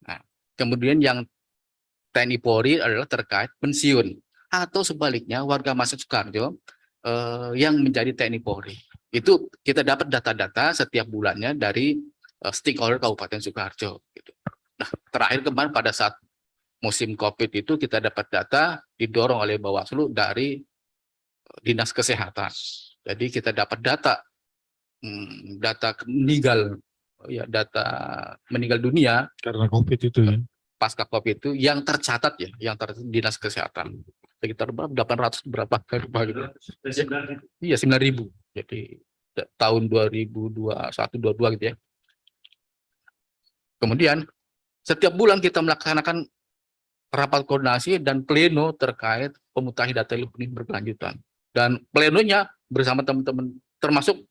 Nah, kemudian yang TNI Polri adalah terkait pensiun, atau sebaliknya warga masyarakat Sukoharjo yang menjadi TNI Polri. Itu kita dapat data-data setiap bulannya dari stakeholder Kabupaten Sukoharjo. Gitu. Nah, terakhir kemarin pada saat musim COVID itu kita dapat data didorong oleh Bawaslu dari Dinas Kesehatan. Jadi kita dapat data data meninggal dunia Karena COVID itu ya. pasca COVID itu yang tercatat Dinas Kesehatan sekitar 800 berapa gitu. Iya 9.000. Jadi tahun 2021-22 gitu ya. Kemudian setiap bulan kita melaksanakan rapat koordinasi dan pleno terkait pemutahiran data pilih berkelanjutan. Dan plenonya bersama teman-teman, termasuk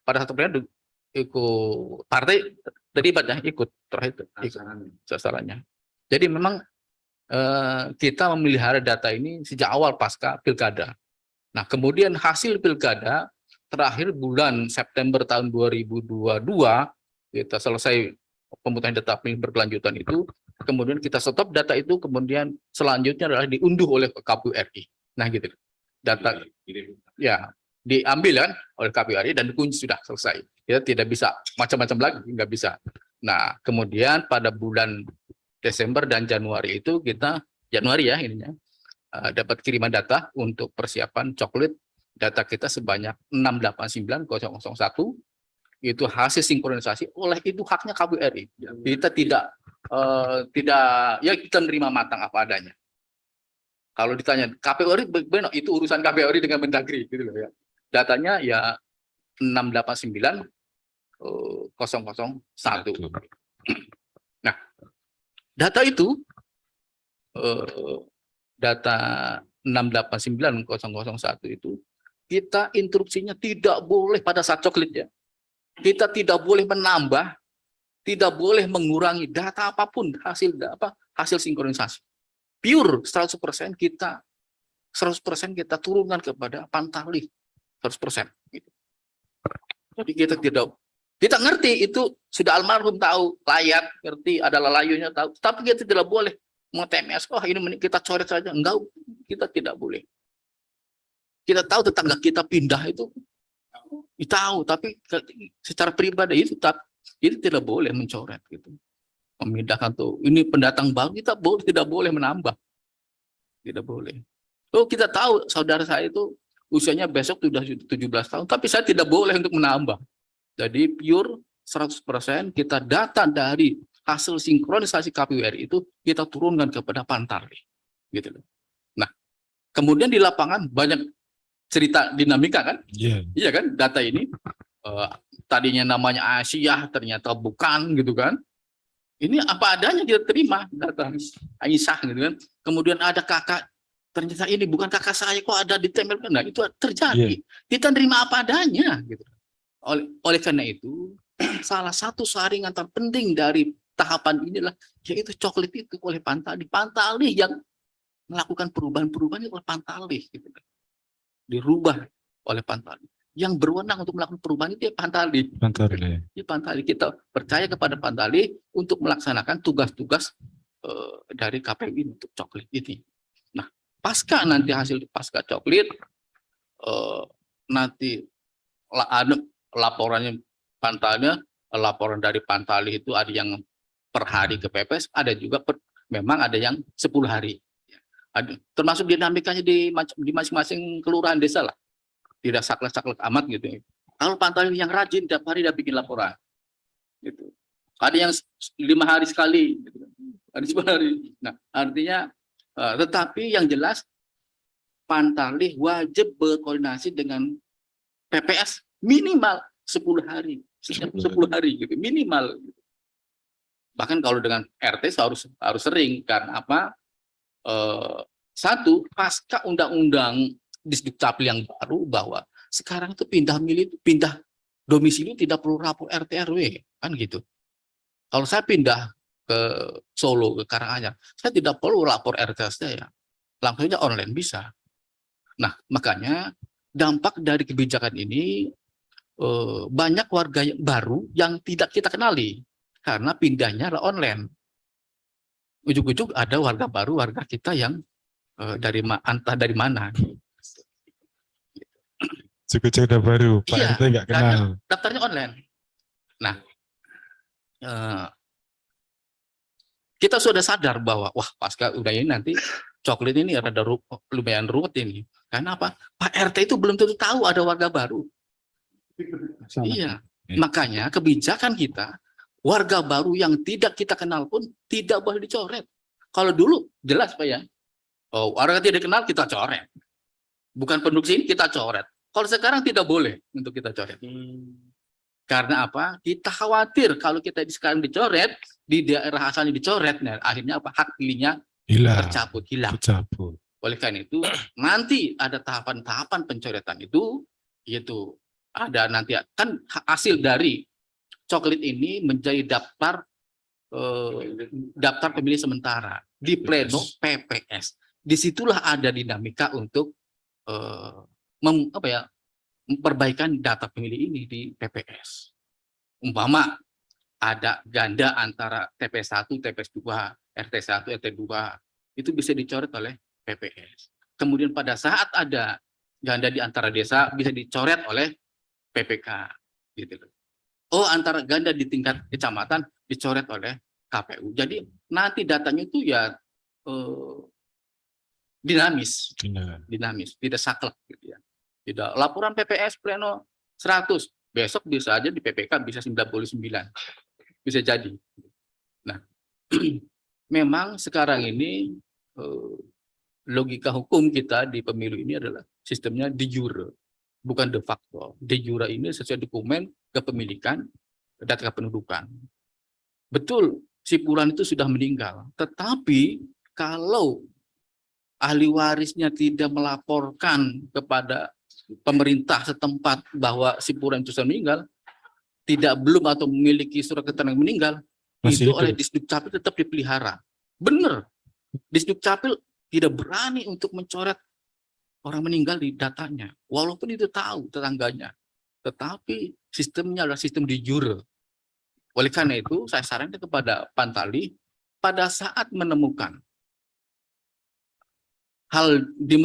pada satu pleno ikut partai terlibat ya, ikut sasarannya. Jadi memang kita memelihara data ini sejak awal pasca pilkada. Nah, kemudian hasil pilkada terakhir bulan September tahun 2022 kita selesai pemutahiran data pilih berkelanjutan itu, kemudian kita stop data itu, kemudian selanjutnya adalah diunduh oleh KPU RI. Nah gitu, data ya diambil kan oleh KPU RI dan dikunci, sudah selesai. Kita tidak bisa macam-macam lagi, nggak bisa. Nah kemudian pada bulan Desember dan Januari itu Januari ya ininya dapat kiriman data untuk persiapan coklit data kita sebanyak 689.001. Itu hasil sinkronisasi, oleh itu haknya KPU RI. Kita tidak ya kita nerima matang apa adanya. Kalau ditanya KPU RI benar, itu urusan KPU RI dengan Mendagri gitu loh ya. Datanya ya 689.001. Nah, data itu data 689.001 itu kita instruksinya tidak boleh pada saat coklit ya. Kita tidak boleh menambah, tidak boleh mengurangi data apapun hasil sinkronisasi. Pure 100% kita turunkan kepada Pantali 100%. Gitu. Jadi kita ngerti itu sudah almarhum tahu, layat ngerti, adalah layunya tahu, tapi kita tidak boleh mau TMS, ini kita coret saja, enggak, kita tidak boleh. Kita tahu tetangga kita pindah itu tahu, tapi secara pribadi itu tidak boleh mencoret gitu. Memindahkan tuh, ini pendatang baru, kita tidak boleh menambah. Tidak boleh. Kita tahu saudara saya itu usianya besok sudah 17 tahun, tapi saya tidak boleh untuk menambah. Jadi pure 100% kita data dari hasil sinkronisasi KPU RI itu kita turunkan kepada Pantali. Gitu loh. Nah, kemudian di lapangan banyak cerita dinamika kan? Iya kan, data ini tadinya namanya Asia ternyata bukan gitu kan. Ini apa adanya kita terima data Aisyah gitu kan. Kemudian ada kakak, ternyata ini bukan kakak saya, kok ada di tempel. Nah, itu terjadi. Kita terima apa adanya gitu. Oleh karena itu salah satu saringan terpenting dari tahapan inilah yaitu coklit itu oleh Pantali. Pantali yang melakukan perubahan-perubahan oleh Pantali gitu. Dirubah oleh Pantali. Yang berwenang untuk melakukan perubahan itu ya Pantali. Pantali. Ya Pantali, kita percaya kepada Pantali untuk melaksanakan tugas-tugas dari KPU ini untuk coklit ini. Nah, pasca nanti hasil pasca coklit nanti ada laporannya Pantali, laporan dari Pantali itu ada yang per hari ke PPS, ada juga memang ada yang 10 hari. Ada, termasuk dinamikanya di masing-masing kelurahan desa lah. Tidak saklek-saklek amat gitu. Kalau Pantali yang rajin tiap hari dia bikin laporan. Gitu. Ada yang 5 hari sekali, gitu. Ada 10 hari. Nah, artinya tetapi yang jelas Pantali wajib berkoordinasi dengan PPS minimal 10 hari. Setiap 10 hari gitu, minimal. Bahkan kalau dengan RT harus sering, karena apa? Satu, pasca undang-undang Disdukcapil yang baru bahwa sekarang itu pindah domisili tidak perlu lapor RT RW kan gitu. Kalau saya pindah ke Solo, ke Karanganyar, saya tidak perlu lapor RT saya, langsung aja online bisa. Nah, makanya dampak dari kebijakan ini banyak warga yang baru yang tidak kita kenali karena pindahnya online. Ujuk-ujuk ada warga baru, warga kita yang entah dari mana. Suku Cadar baru, Pak Iya, RT nggak kenal. daftarnya online. Nah, kita sudah sadar bahwa wah pasca udah ini nanti coklit ini rada lumayan ruwet ini. Karena apa? Pak RT itu belum tentu tahu ada warga baru. Iya, makanya kebijakan kita warga baru yang tidak kita kenal pun tidak boleh dicoret. Kalau dulu jelas Pak ya, warga tidak kenal kita coret. Bukan penduduk sini kita coret. Kalau sekarang tidak boleh untuk kita coret. Karena apa? Kita khawatir kalau kita sekarang dicoret, di daerah asalnya dicoret, nah, akhirnya apa? Hak pilihnya Hilang. tercabut, hilang. Tercabut. Oleh karena itu, nanti ada tahapan-tahapan pencoretan itu, yaitu ada nanti kan hasil dari coklit ini menjadi daftar pemilih sementara di pleno PPS. Disitulah ada dinamika untuk memperbaikan data pemilih ini di PPS. Umpama ada ganda antara TPS 1, TPS 2, RT 1, RT 2, itu bisa dicoret oleh PPS. Kemudian pada saat ada ganda di antara desa bisa dicoret oleh PPK. Gitu. Oh, antara ganda di tingkat kecamatan dicoret oleh KPU. Jadi nanti datanya itu ya dinamis, tidak saklek gitu ya. Tidak laporan PPS pleno 100, besok bisa aja di PPK bisa 99. Bisa jadi. Nah, memang sekarang ini logika hukum kita di pemilu ini adalah sistemnya de jure, bukan de facto. De jure ini sesuai dokumen kepemilikan data kependudukan. Betul, si Puran itu sudah meninggal, tetapi kalau ahli warisnya tidak melaporkan kepada pemerintah setempat bahwa si Puran itu sudah meninggal, belum atau memiliki surat keterangan meninggal, masih itu oleh Disdukcapil tetap dipelihara. Benar, Disdukcapil tidak berani untuk mencoret orang meninggal di datanya, walaupun itu tahu tetangganya. Tetapi sistemnya adalah sistem de jure. Oleh karena itu, saya sarankan kepada Pantali, pada saat menemukan hal di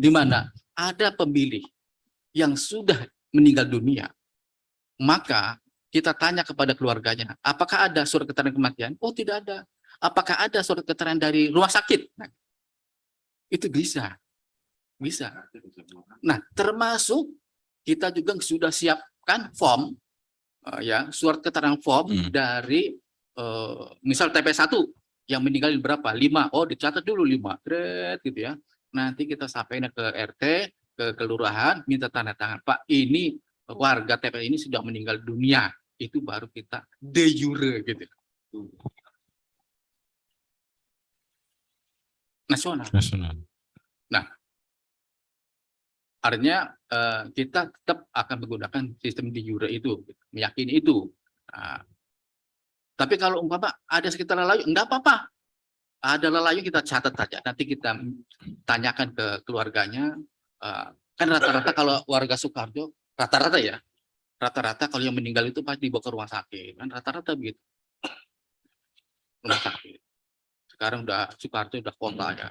mana ada pemilih yang sudah meninggal dunia, maka kita tanya kepada keluarganya, apakah ada surat keterangan kematian? Oh, tidak ada. Apakah ada surat keterangan dari rumah sakit? Nah, itu bisa. Nah, termasuk kita juga sudah siapkan form, ya, surat keterangan form dari misal TPS 1 yang meninggal berapa? 5. Oh, dicatat dulu 5. Gitu ya. Nanti kita sampaikan ke RT, ke kelurahan, minta tanda tangan. Pak, ini warga TPS ini sudah meninggal dunia. Itu baru kita de jure gitu. Nasional. Nah, artinya kita tetap akan menggunakan sistem de jure itu, meyakini itu. Nah, Tapi kalau umpama ada sekitar Lelayu, enggak apa-apa. Ada Lelayu kita catat aja. Nanti kita tanyakan ke keluarganya. Kan rata-rata kalau warga Soekarjo, rata-rata ya, rata-rata kalau yang meninggal itu pasti dibawa ke rumah sakit. Kan rata-rata begitu. Rumah sakit. Sekarang udah Soekarjo udah kota ya.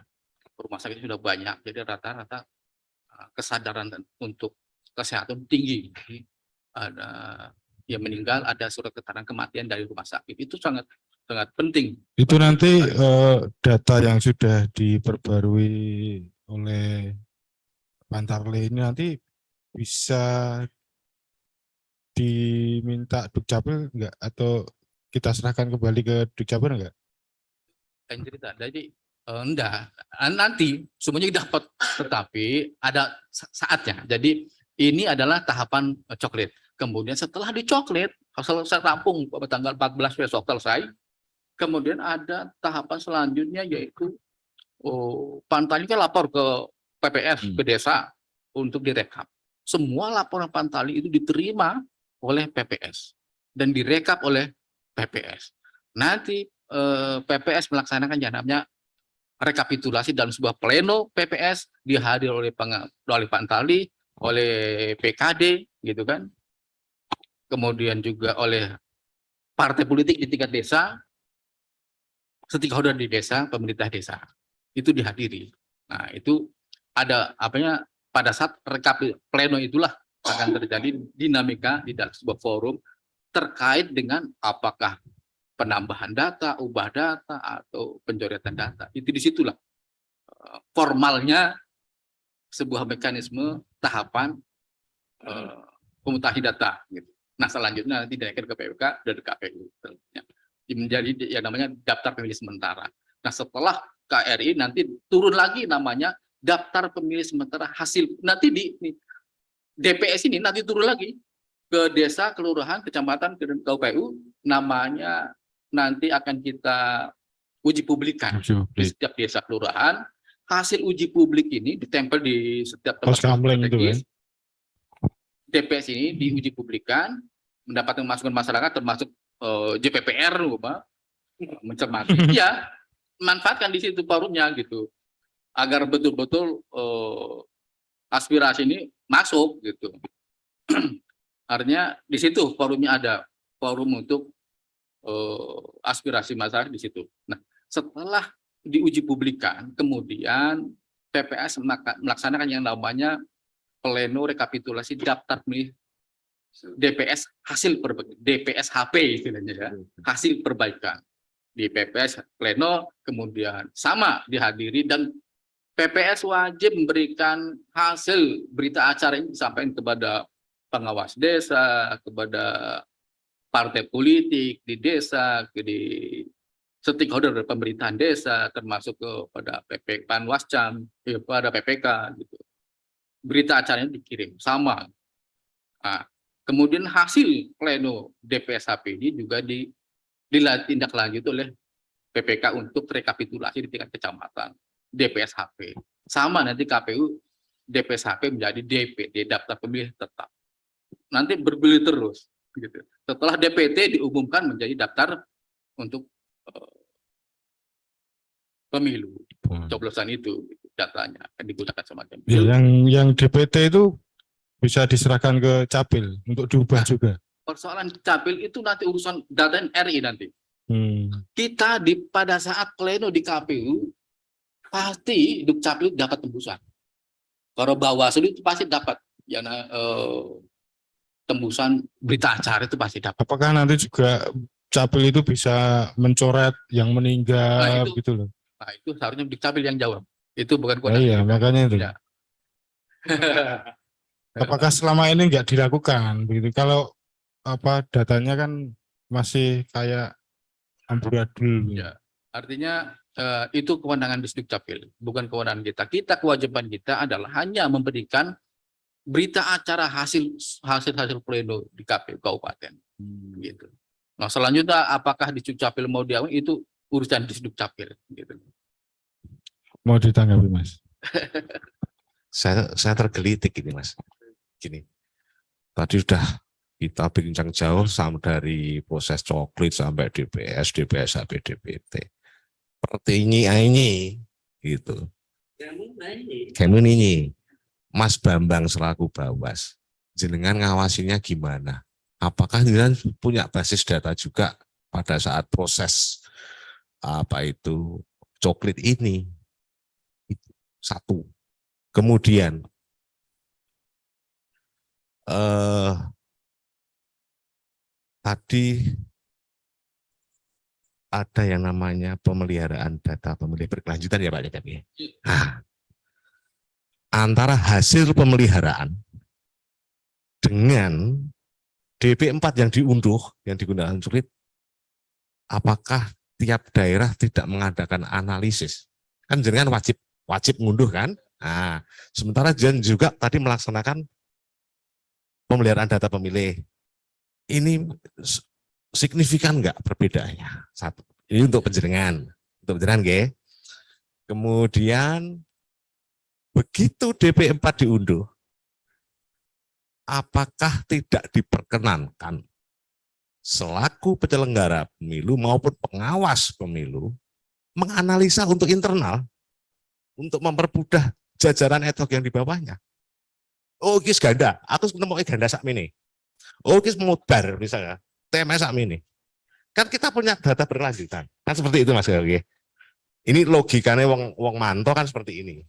Rumah sakit sudah banyak. Jadi rata-rata kesadaran untuk kesehatan tinggi. Jadi ada yang meninggal, ada surat keterangan kematian dari rumah sakit. Itu sangat sangat penting. Itu nanti data yang sudah diperbarui oleh Pantarlih ini nanti bisa diminta Dukcapil enggak, atau kita serahkan kembali ke Dukcapil enggak? Kan cerita. Jadi enggak, nanti semuanya dapat, tetapi ada saatnya. Jadi ini adalah tahapan coklit. Kemudian setelah dicoklit, selesai rampung pada tanggal 14 besok selesai, kemudian ada tahapan selanjutnya yaitu Pantali kan lapor ke PPS, ke desa untuk direkap. Semua laporan Pantali itu diterima oleh PPS dan direkap oleh PPS. Nanti PPS melaksanakan yang namanya rekapitulasi dalam sebuah pleno PPS, dihadir oleh Pantali, oleh PKD, gitu kan. Kemudian juga oleh partai politik di tingkat desa, stakeholder di desa, pemerintah desa. Itu dihadiri. Nah, itu ada apanya pada saat pleno itulah akan terjadi dinamika di dalam sebuah forum terkait dengan apakah penambahan data, ubah data, atau pencoretan data. Itu disitulah formalnya sebuah mekanisme tahapan pemutahiran data. Gitu. Nah, selanjutnya nanti dinaikkan ke PPK dan KPU. Menjadi yang namanya daftar pemilih sementara. Nah, setelah KRI nanti turun lagi namanya daftar pemilih sementara hasil. Nanti di DPS ini nanti turun lagi ke desa, kelurahan, kecamatan, ke KPU, namanya nanti akan kita uji publikkan di setiap desa kelurahan. Hasil uji publik ini ditempel di setiap tempat strategis. DPS ini diuji publikkan, mendapatkan masukan masyarakat termasuk JPPR, mencermati. Ya, manfaatkan di situ forumnya gitu, agar betul-betul aspirasi ini masuk gitu. Artinya di situ forumnya ada forum untuk aspirasi masyarakat di situ. Nah, setelah diuji publikkan, kemudian PPS melaksanakan yang namanya pleno rekapitulasi daftar pemilih DPS hasil perbaikan, DPS HP istilahnya ya, hasil perbaikan di PPS pleno, kemudian sama dihadiri dan PPS wajib memberikan hasil berita acara ini disampaikan kepada pengawas desa, kepada partai politik di desa, di stakeholder dari pemerintahan desa, termasuk kepada PP Panwascam, kepada PPK gitu. Berita acaranya dikirim sama. Nah, kemudian hasil pleno DPSHP ini juga ditindaklanjuti oleh PPK untuk rekapitulasi di tingkat kecamatan DPSHP. Sama nanti KPU DPSHP menjadi DPT, daftar pemilih tetap. Nanti bergulir terus. Gitu. Setelah DPT diumumkan menjadi daftar untuk pemilu, coblosan itu datanya akan digunakan semacam itu. Ya, yang DPT itu bisa diserahkan ke Capil untuk diubah juga. Persoalan Capil itu nanti urusan data RI nanti. Kita pada saat pleno di KPU pasti Dukcapil dapat tembusan. Kalau Bawaslu itu pasti dapat ya tembusan berita acara itu pasti dapat. Apakah nanti juga Capil itu bisa mencoret yang meninggal gitu loh? Nah, itu seharusnya Dukcapil yang jawab. Itu bukan kewenangan. Iya, makanya itu. Ya. Apakah selama ini nggak dilakukan begitu? Kalau datanya kan masih kayak amburadul. Ya, artinya itu kewenangan di Dukcapil, bukan kewenangan kita. Kewajiban kita adalah hanya memberikan berita acara hasil pleno di KPU kabupaten. Gitu. Nah, selanjutnya apakah di Dukcapil mau diawan itu urusan di Dukcapil. Gitu. Mau ditanggapi, Mas? Saya tergelitik ini, Mas. Gini, tadi sudah Kita bincang jauh sampai dari proses coklit sampai DPS, DPS sampai DPT. Seperti ini, gitu. Kamu ini, Mas Bambang selaku Bawas, jenengan ngawasinya gimana? Apakah jenengan punya basis data juga pada saat proses apa itu coklit ini? Itu satu. Kemudian tadi ada yang namanya pemeliharaan data pemilih berkelanjutan ya Pak Cecep ya. Nah, antara hasil pemeliharaan dengan DP4 yang diunduh, yang digunakan sulit, apakah tiap daerah tidak mengadakan analisis? Kan jenengan wajib ngunduh kan? Nah, sementara jenengan juga tadi melaksanakan pemeliharaan data pemilih. Ini signifikan enggak perbedaannya? Satu. Ini untuk penjenengan. Untuk penjenengan, nggih. Kemudian begitu DP4 diunduh, apakah tidak diperkenankan selaku penyelenggara pemilu maupun pengawas pemilu menganalisa untuk internal untuk mempermudah jajaran ad hoc yang di bawahnya? Oh, kis ganda, aku menemukan ganda sak mini. Oh, kis mutar misalnya, TMS sak mini. Kan kita punya data berlanjutan. Kan seperti itu Mas Gawge. Ini logikanya wong manto kan seperti ini.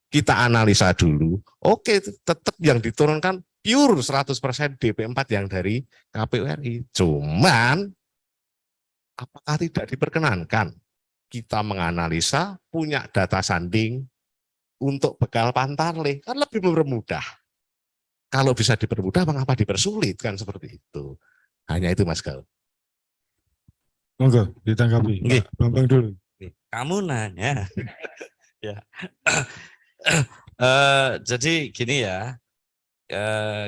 Kita analisa dulu. Oke, tetap yang diturunkan pure 100% DP4 yang dari KPU RI. Cuman apakah tidak diperkenankan kita menganalisa punya data sanding untuk bekal pantarlih, kan lebih mempermudah. Kalau bisa dipermudah, mengapa dipersulit, kan seperti itu. Hanya itu Mas Gal. Monggo ditanggapi. Nggih. Pak Bambang dulu. Kamu nanya. Ya. Jadi gini ya,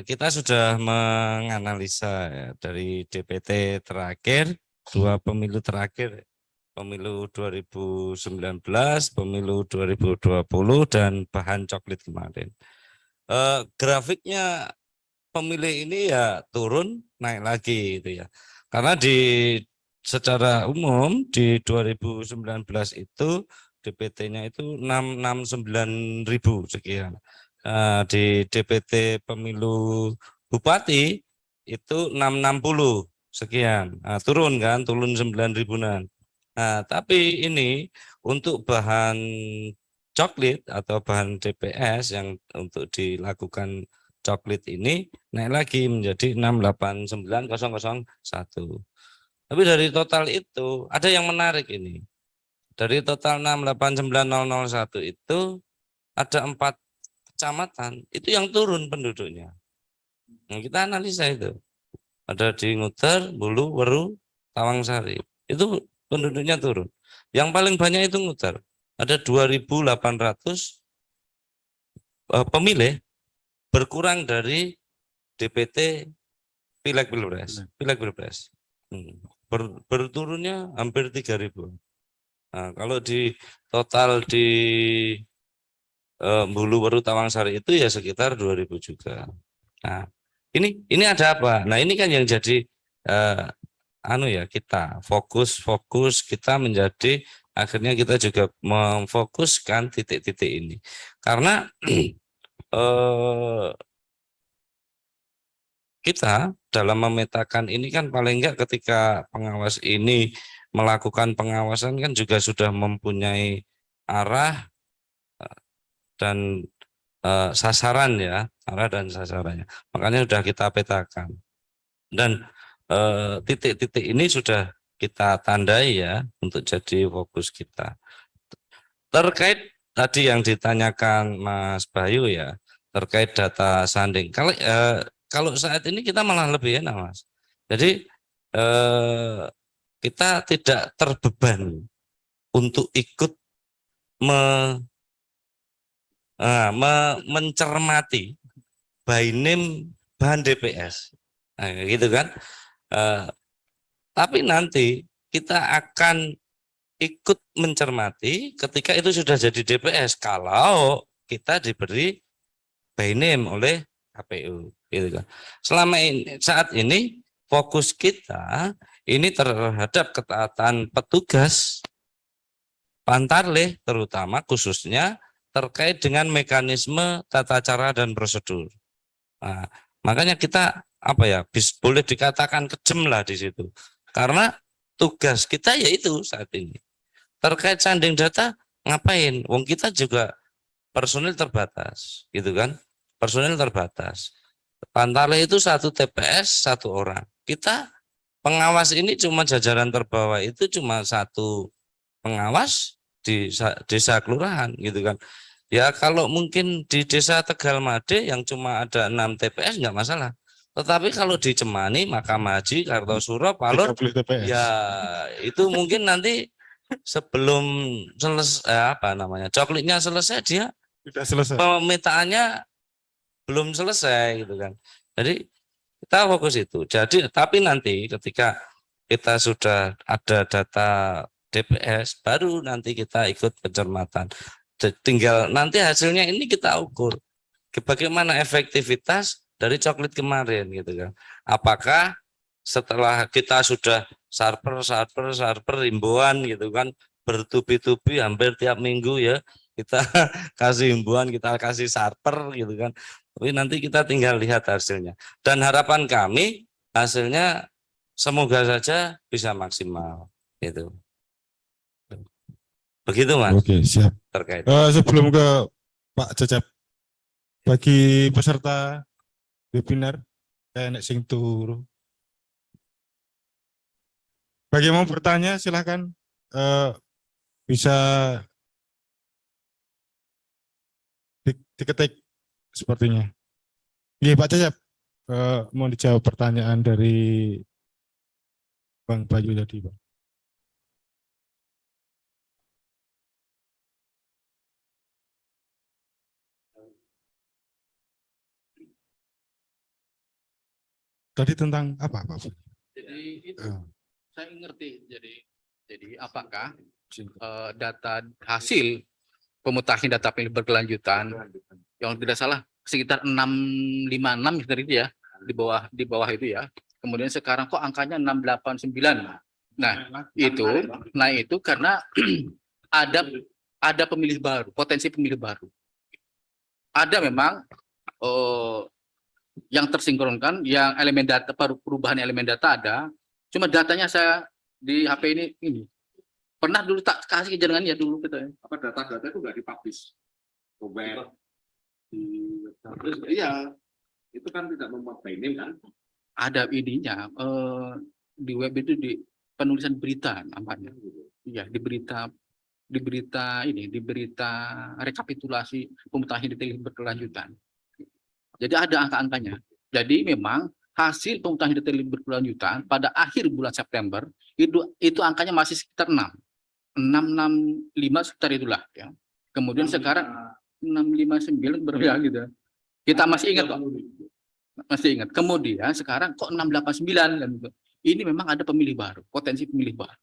kita sudah menganalisa ya, dari DPT terakhir, 2 pemilu terakhir, pemilu 2019, pemilu 2020, dan bahan coklit kemarin. Grafiknya pemilih ini ya turun, naik lagi gitu ya. Karena secara umum di 2019 itu DPT-nya itu 669.000 sekian. Di DPT pemilu bupati itu 660 sekian. Turun kan, turun 9.000-an. Nah, tapi ini untuk bahan coklit atau bahan DPS yang untuk dilakukan coklit ini naik lagi menjadi 689.001. Tapi dari total itu ada yang menarik ini. Dari total 689.001 itu ada 4 kecamatan itu yang turun penduduknya. Nah, kita analisa itu. Ada di Nguter, Bulu, Weru, Tawangsari. Itu penduduknya turun. Yang paling banyak itu Nguter. Ada 2.800 pemilih berkurang dari DPT Pileg Pilpres. Berturunnya hampir 3.000. Nah, kalau di total di Bulu, Weru, Tawangsari itu ya sekitar 2.000 juga. Nah, ini ada apa? Nah, ini kan yang jadi kita fokus kita menjadi akhirnya kita juga memfokuskan titik-titik ini. Karena kita dalam memetakan ini kan paling enggak ketika pengawas ini melakukan pengawasan kan juga sudah mempunyai arah dan sasaran ya, arah dan sasarannya. Makanya sudah kita petakan. Dan titik-titik ini sudah kita tandai ya untuk jadi fokus kita. Terkait tadi yang ditanyakan Mas Bayu ya, terkait data sanding. Kalau saat ini kita malah lebih enak Mas. Jadi kita tidak terbebani untuk ikut mencermati by name bahan DPS, nah, gitu kan. Tapi nanti kita akan ikut mencermati ketika itu sudah jadi DPS kalau kita diberi by name oleh KPU. gitu kan. Selama ini, saat ini fokus kita ini terhadap ketaatan petugas Pantarlih, terutama khususnya terkait dengan mekanisme tata cara dan prosedur. Nah, makanya kita boleh dikatakan kejam lah di situ. Karena tugas kita yaitu saat ini terkait sanding data ngapain? Wong kita juga personil terbatas, gitu kan? Personil terbatas. Pantarlih itu 1 TPS 1 orang. Kita pengawas ini cuma jajaran terbawah itu cuma 1 pengawas di desa kelurahan, gitu kan? Ya kalau mungkin di desa Tegalmade yang cuma ada 6 TPS nggak masalah. Tetapi kalau di Cemani, Makamaji, Kartosuro, Palur, 30 TPS. ya itu mungkin nanti sebelum selesai coklitnya selesai dia Sudah selesai. pemetaannya belum selesai gitu kan. Jadi kita fokus itu. Jadi tapi nanti ketika kita sudah ada data DPS baru nanti kita ikut pencermatan. Tinggal nanti hasilnya ini kita ukur bagaimana efektivitas dari coklit kemarin gitu kan. Apakah setelah kita sudah sarper himbauan gitu kan bertubi-tubi hampir tiap minggu ya kita kasih himbauan, kita kasih sarper gitu kan. Tapi nanti kita tinggal lihat hasilnya. Dan harapan kami hasilnya semoga saja bisa maksimal gitu. Begitu Mas. Oke, siap. Terkait. Sebelum ke Pak Cecep, bagi peserta webinar kayak sing turu. Bagi yang mau bertanya silahkan bisa diketik sepertinya. Iya Pak Cecep, mau dijawab pertanyaan dari Bang Bayu tadi Pak. Tadi tentang apa Pak? Jadi itu saya ngerti. Jadi apakah data hasil pemutahiran data pemilih berkelanjutan yang tidak salah sekitar 656 dari itu ya di bawah itu ya. Kemudian sekarang kok angkanya 689. Nah, itu karena ada pemilih baru, potensi pemilih baru. Ada memang yang tersinkronkan, yang elemen data perubahan elemen data ada. Cuma datanya saya di HP ini pernah dulu tak kasih jangan ya dulu kita. Apa data-data itu nggak dipublish? Iya, Itu kan tidak memuat by name kan? ada ininya di web itu di penulisan berita namanya. Iya, di berita rekapitulasi pemutahiran detail berkelanjutan. Jadi ada angka-angkanya. Jadi memang hasil pemutahiran detail berkelanjutan pada akhir bulan September itu angkanya masih sekitar 665 sekitar itulah ya. Kemudian sekarang 659 berapa gitu. Kita masih ingat kok. Masih ingat. Kemudian sekarang kok 689 kan gitu. Ini memang ada pemilih baru, potensi pemilih baru.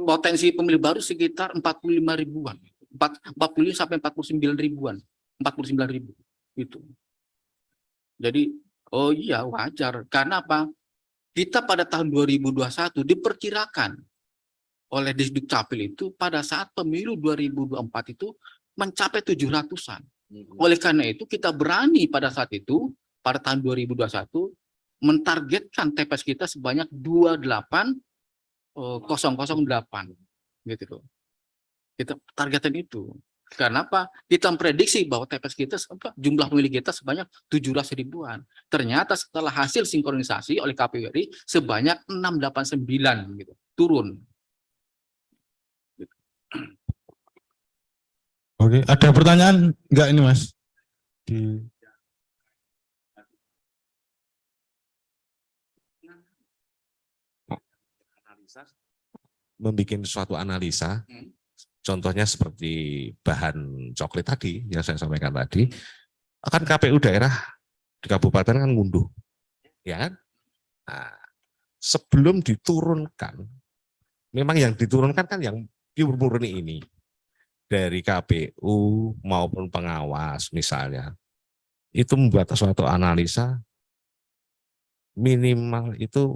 Potensi pemilih baru sekitar 45 ribuan. 40 sampai 49 ribuan. 49 ribu. Itu. Jadi, oh iya wajar. Karena apa? Kita pada tahun 2021 diperkirakan oleh Disduk Capil itu pada saat pemilu 2024 itu mencapai 700-an. Oleh karena itu kita berani pada saat itu, pada tahun 2021, mentargetkan TPS kita sebanyak 28.008. Gitu loh. Kita targetan itu. Karena apa? Kita memprediksi bahwa TPS kita jumlah pemilih kita sebanyak 700 ribuan. Ternyata setelah hasil sinkronisasi oleh KPU RI sebanyak 689 gitu. Turun. Gitu. Oke, ada pertanyaan enggak ini Mas? Membuat suatu analisa. Contohnya seperti bahan coklat tadi yang saya sampaikan tadi, akan KPU daerah di kabupaten kan ngunduh, ya kan? Nah, sebelum diturunkan, memang yang diturunkan kan yang murni ini dari KPU maupun pengawas misalnya, itu membuat suatu analisa minimal itu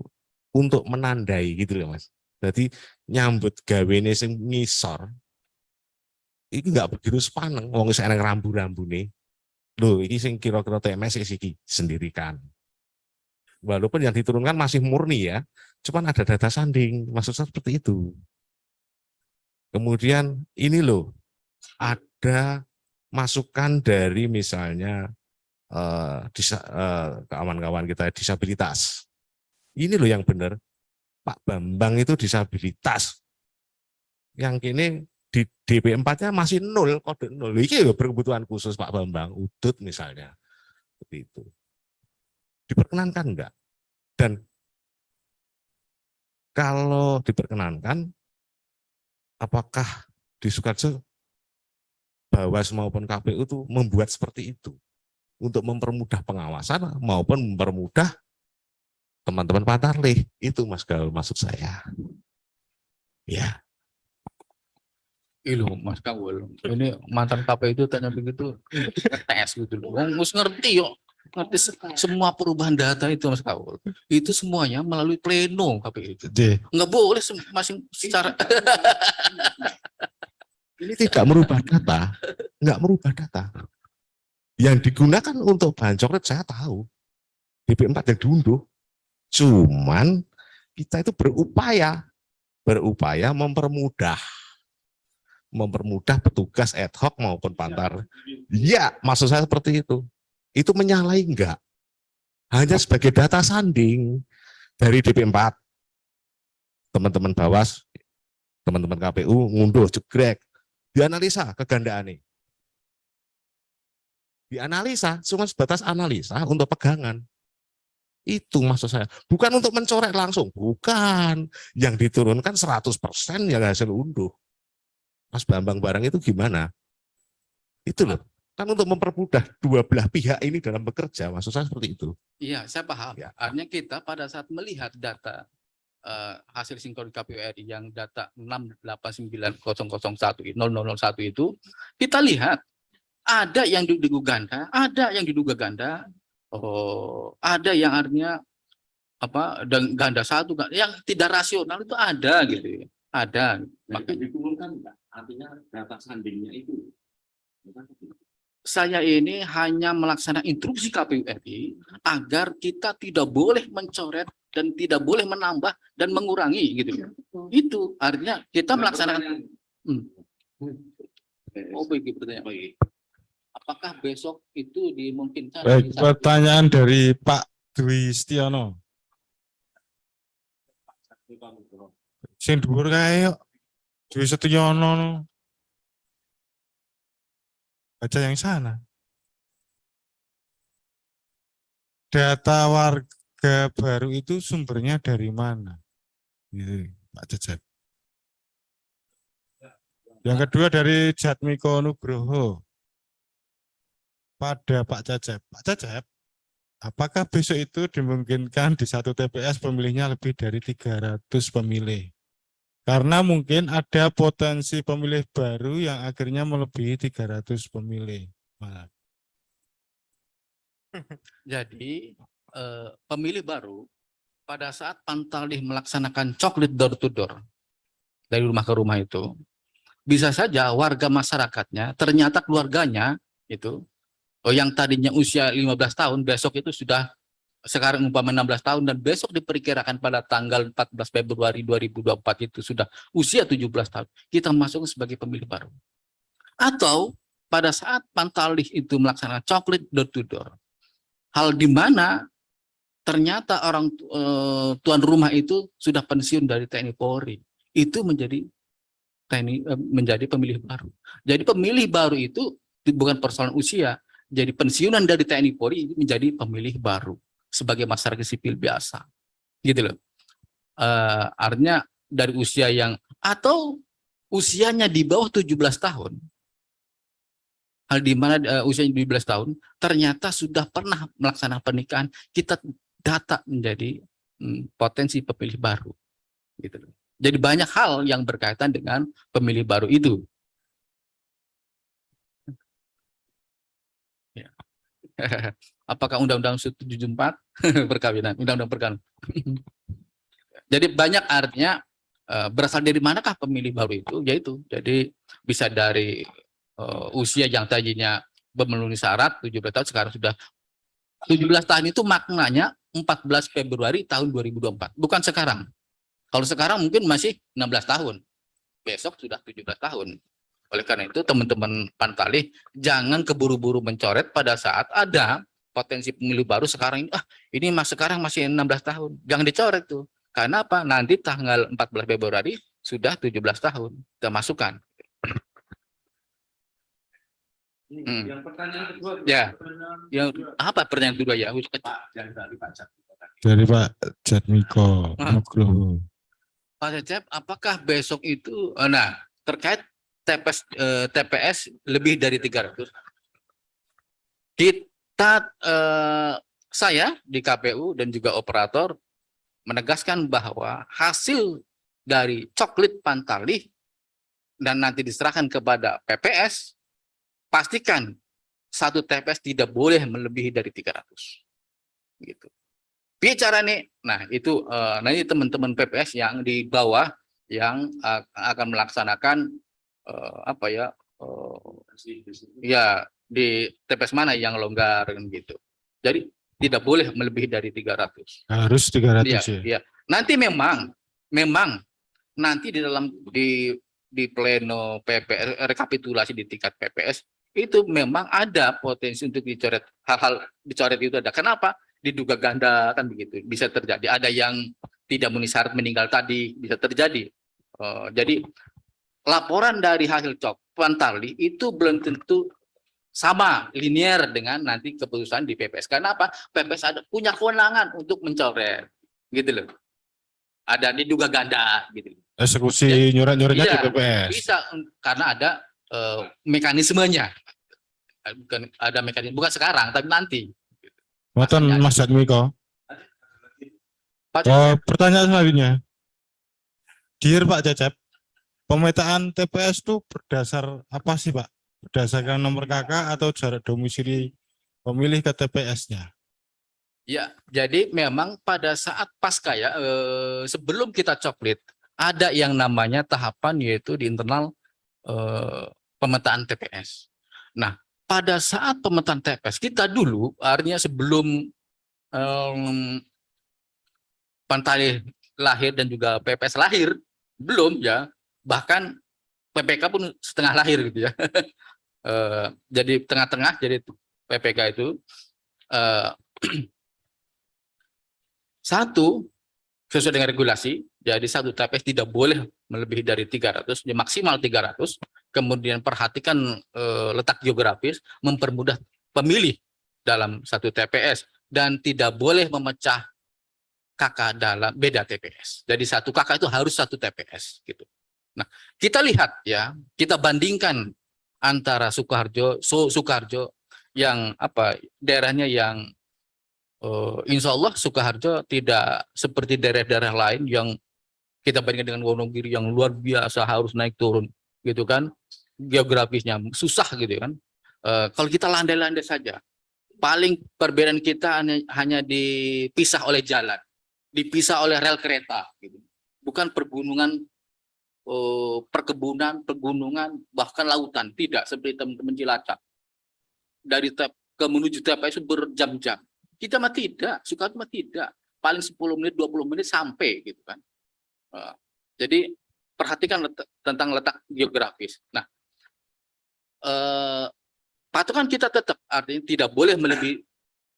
untuk menandai gitu loh Mas. Jadi nyambut gawene sing ngisor itu nggak begitu sepaneng wong wis eneng rambu-rambune. Loh, ini sing kira-kira TMS iki sendirikan. Walaupun yang diturunkan masih murni ya, cuman ada data sanding, maksud saya seperti itu. Kemudian ini loh, ada masukan dari misalnya kawan-kawan kita disabilitas. Ini loh yang benar, Pak Bambang itu disabilitas. Yang kini di DP4-nya masih 0, kode 0. Ini loh berkebutuhan khusus Pak Bambang, udut misalnya. Seperti itu. Diperkenankan enggak? Dan kalau diperkenankan, apakah di Sukoharjo Bawas maupun KPU itu membuat seperti itu untuk mempermudah pengawasan maupun mempermudah teman-teman Pantarlih? Itu Mas Gaul maksud saya. Ya. Loh Mas Kawul, ini mantan KPU itu tanya begitu tes gitu loh. Mus ngerti yuk, ngerti semua perubahan data itu Mas Kawul. Itu semuanya melalui pleno KPU itu. Nggak boleh masing secara Ini tidak merubah data, nggak merubah data. Yang digunakan untuk bahan coklat saya tahu, DP4 yang diunduh. Cuman kita itu berupaya mempermudah petugas ad hoc maupun Pantar. Ya, maksud saya seperti itu. Itu menyalahi enggak? Hanya sebagai data sanding dari DP4. Teman-teman Bawas, teman-teman KPU ngunduh jegrek, dianalisa kegandaannya. Dianalisa, cuma sebatas analisa untuk pegangan. Itu maksud saya. Bukan untuk mencoret langsung, bukan. Yang diturunkan 100% yang hasil unduh. Mas Bambang barang itu gimana? Itu loh. Kan untuk mempermudah dua belah pihak ini dalam bekerja, maksud saya seperti itu. Iya, saya paham. Ya. Artinya kita pada saat melihat data hasil sinkron KPU RI yang data 689.001 itu, kita lihat ada yang diduga ganda, ada yang diduga ganda, ada yang artinya apa dan ganda satu, yang tidak rasional itu ada gitu, ada. Makanya diturunkan enggak? Artinya data sandingnya itu. Saya ini hanya melaksanakan instruksi KPU RI agar kita tidak boleh mencoret dan tidak boleh menambah dan mengurangi gitu. Itu artinya kita melaksanakan. Apakah besok itu dimungkinkan? Baik, pertanyaan dari Pak Dwi Setiono. Sing dhuwur kae yuk. Dwi Setiono. Baca yang sana. Data warga baru itu sumbernya dari mana? Gitu, Pak Cecep. Yang kedua dari Jatmiko Nugroho. Pada Pak Cecep. Pak Cecep, apakah besok itu dimungkinkan di satu TPS pemilihnya lebih dari 300 pemilih? Karena mungkin ada potensi pemilih baru yang akhirnya melebihi 300 pemilih. Maaf. Jadi pemilih baru pada saat Pantarlih melaksanakan coklit door to door dari rumah ke rumah itu, bisa saja warga masyarakatnya ternyata keluarganya itu yang tadinya usia 15 tahun besok itu sudah sekarang umpama 16 tahun dan besok diperkirakan pada tanggal 14 Februari 2024 itu sudah usia 17 tahun. Kita masuk sebagai pemilih baru. Atau pada saat Pantarlih itu melaksanakan coklit door to door, hal di mana ternyata orang tuan rumah itu sudah pensiun dari TNI Polri, itu menjadi menjadi pemilih baru. Jadi pemilih baru itu bukan persoalan usia, jadi pensiunan dari TNI Polri menjadi pemilih baru sebagai masyarakat sipil biasa, gitu loh. Artinya dari usia yang atau usianya di bawah 17 tahun, hal di mana usianya 17 tahun ternyata sudah pernah melaksanakan pernikahan, kita data menjadi potensi pemilih baru, gitu loh. Jadi banyak hal yang berkaitan dengan pemilih baru itu. Ya. Apakah Undang-Undang 74 perkawinan, Undang-Undang perkawinan. Jadi banyak artinya berasal dari manakah pemilih baru itu? Yaitu jadi bisa dari usia yang tadinya memenuhi syarat 17 tahun sekarang sudah 17 tahun itu maknanya 14 Februari tahun 2024, bukan sekarang. Kalau sekarang mungkin masih 16 tahun. Besok sudah 17 tahun. Oleh karena itu teman-teman Pantalih jangan keburu-buru mencoret pada saat ada potensi pemilih baru sekarang ini. Ini sekarang masih 16 tahun. Jangan dicoret tuh. Karena apa? Nanti tanggal 14 Februari sudah 17 tahun. Kita masukkan. Yang pertanyaan kedua. Ya. Yang apa pertanyaan kedua ya? Pak, yang dari Pak Jat. Dari Pak Jatmiko Nugroho. Pak Cecep, apakah besok itu, terkait TPS lebih dari 300, kita, saya di KPU dan juga operator menegaskan bahwa hasil dari coklit Pantalih dan nanti diserahkan kepada PPS, pastikan satu TPS tidak boleh melebihi dari 300. Gitu. Bicara nih, itu nanti teman-teman PPS yang di bawah yang akan melaksanakan ya di TPS mana yang longgar kan gitu. Jadi tidak boleh melebihi dari 300. Harus 300 ya. ya. Iya. Nanti memang nanti di dalam di pleno PPS rekapitulasi di tingkat PPS itu memang ada potensi untuk dicoret, hal-hal dicoret itu ada. Kenapa? Diduga ganda kan begitu, bisa terjadi. Ada yang tidak memenuhi syarat meninggal tadi, bisa terjadi. Jadi laporan dari hasil Pantalih itu belum tentu sama linear dengan nanti keputusan di PPS. Karena apa? PPS punya kewenangan untuk mencoret, gitu loh. Ada diduga ganda, gitu. Eksekusi nyurat-nyuratnya Iya, di PPS. bisa karena ada mekanismenya. Bukan ada mekanisme, bukan sekarang, tapi nanti. Ngoten Mas Jatmiko. Pak Cecep, Pertanyaan selanjutnya. Dear Pak Cecep, pemetaan TPS itu berdasar apa sih Pak? Berdasarkan nomor KK atau jarak domisili pemilih ke TPS-nya? ya, jadi memang pada saat pasca ya, sebelum kita coklit, ada yang namanya tahapan yaitu di internal pemetaan TPS. Nah, pada saat pemetaan TPS, kita dulu, artinya sebelum Pantalih lahir dan juga PPS lahir, belum ya, bahkan PPK pun setengah lahir gitu ya. Jadi tengah-tengah, jadi PPK itu satu sesuai dengan regulasi, jadi satu TPS tidak boleh melebihi dari 300, ya maksimal 300. Kemudian perhatikan letak geografis, mempermudah pemilih dalam satu TPS dan tidak boleh memecah kakak dalam beda TPS. Jadi satu kakak itu harus satu TPS gitu. Nah, kita lihat ya, kita bandingkan antara Sukoharjo yang daerahnya yang insya Allah Sukoharjo tidak seperti daerah-daerah lain yang kita bandingkan dengan Wonogiri yang luar biasa harus naik turun gitu kan, geografisnya susah gitu kan. Kalau kita landai-landai saja, paling perbedaan kita hanya dipisah oleh jalan, dipisah oleh rel kereta gitu. Bukan pergunungan, perkebunan, pegunungan, bahkan lautan, tidak seperti teman-teman Cilacap. Dari menuju TPS itu berjam-jam. Kita mah tidak, Sukoharjo mah tidak. Paling 10 menit, 20 menit sampai gitu kan. Jadi perhatikan tentang letak geografis. Nah, patokan kita tetap artinya tidak boleh melebihi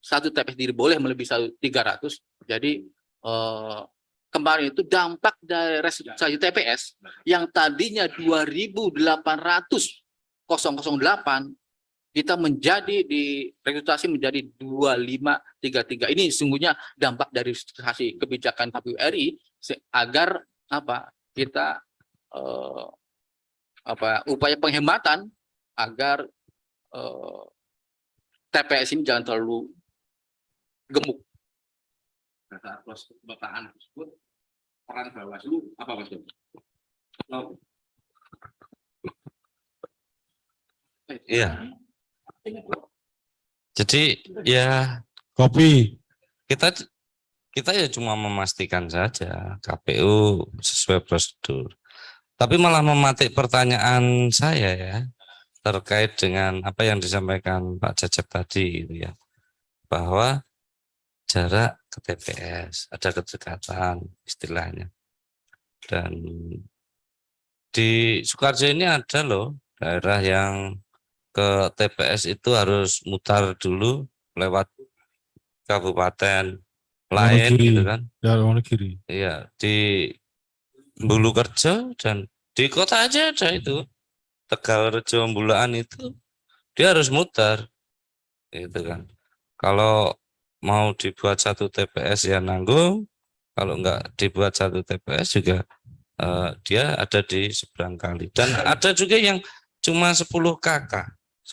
satu TPS diri boleh melebihi 300. Jadi kemarin itu dampak dari restrukturisasi TPS yang tadinya 2.800.008 kita menjadi di restrukturisasi menjadi 2533. Ini sungguhnya dampak dari restrukturisasi kebijakan KPU RI agar kita upaya penghematan agar TPS ini jangan terlalu gemuk. Kata kebataan tersebut, peran Bawaslu apa Mas? Iya. Jadi ya Kopi. kita kita ya cuma memastikan saja KPU sesuai prosedur. Tapi malah mematik pertanyaan saya ya terkait dengan apa yang disampaikan Pak Cecep tadi gitu ya, bahwa jarak ke TPS ada kedekatan istilahnya. Dan di Sukoharjo ini ada loh daerah yang ke TPS itu harus mutar dulu lewat kabupaten lain Wonogiri. gitu kan. Ya, Wonogiri. Iya, di Bulukerjo dan di kota aja ada itu. Tegalrejo Bulaan itu dia harus mutar gitu kan. Kalau mau dibuat satu TPS ya nanggung, kalau enggak dibuat satu TPS juga dia ada di seberang kali. Dan ada juga yang cuma 10 KK.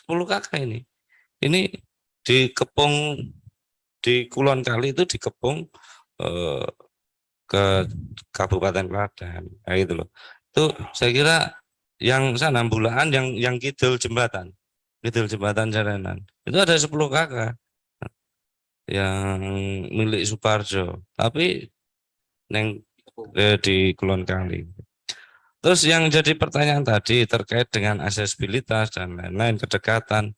10 KK ini. Ini dikepung di Kulon Kali itu dikepung ke Kabupaten Klaten. Nah, gitu loh. Itu saya kira yang sana Bulaan yang kidul jembatan. Kidul jembatan Jarenan. Itu ada 10 KK yang milik Suparjo. Tapi di Kulon Kali. Terus yang jadi pertanyaan tadi terkait dengan aksesibilitas dan lain-lain, kedekatan.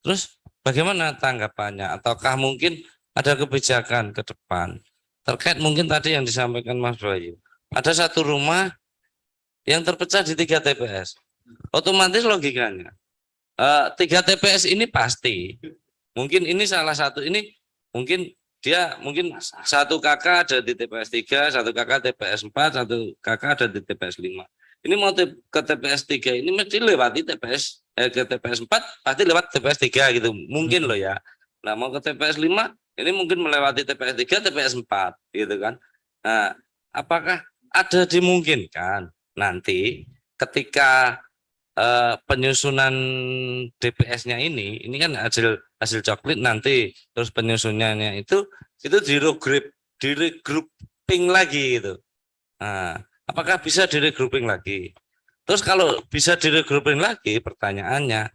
Terus bagaimana tanggapannya? Ataukah mungkin ada kebijakan ke depan terkait mungkin tadi yang disampaikan Mas Bayu? Ada satu rumah yang terpecah di 3 TPS. Otomatis logikanya 3 TPS ini pasti. Mungkin ini salah satu, ini mungkin dia mungkin 1 KK ada di TPS 3, 1 KK TPS 4, 1 KK ada di TPS 5. Ini mau ke TPS 3 ini mesti lewati TPS ke TPS 4 pasti lewat TPS 3 gitu. Mungkin loh ya. Nah, mau ke TPS 5 ini mungkin melewati TPS 3, TPS 4 gitu kan. Nah, apakah ada dimungkinkan nanti ketika penyusunan DPS-nya ini kan hasil coklit nanti, terus penyusunannya itu di regrouping lagi gitu. Nah, apakah bisa di regrouping lagi? Terus kalau bisa di regrouping lagi, pertanyaannya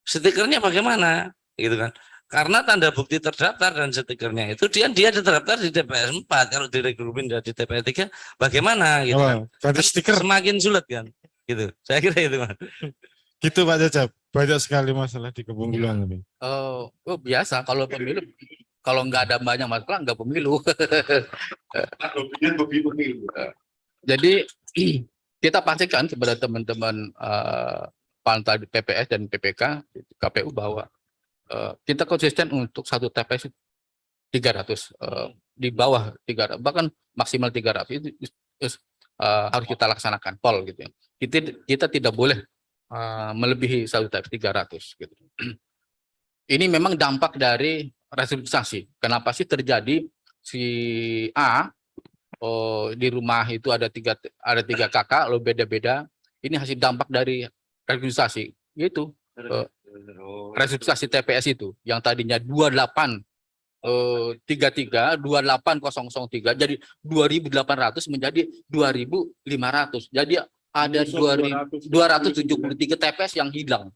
stikernya bagaimana, gitu kan? Karena tanda bukti terdaftar dan stikernya itu dia terdaftar di TPS 4, kalau di regrouping di TPS 3 bagaimana gitu kan? Ganti stiker. Semakin sulit kan? Gitu. Saya kira itu, Mas. Gitu Pak Cecep. Banyak sekali masalah di Kebun ini. Oh, biasa kalau pemilu, kalau nggak ada banyak masalah nggak pemilu. Jadi kita pastikan kepada teman-teman pantai PPS dan PPK KPU bahwa kita konsisten untuk satu TPS 300 di bawah 300 bahkan maksimal 300 itu harus kita laksanakan pol gitu ya. Kita tidak boleh melebihi satu TPS 300 gitu. Ini memang dampak dari restrukturisasi. Kenapa sih terjadi si A di rumah itu ada tiga kakak lo beda-beda. Ini hasil dampak dari restrukturisasi yaitu restrukturisasi TPS itu yang tadinya 2833 28003 jadi 2800 menjadi 2500. Jadi ada 273 TPS yang hilang.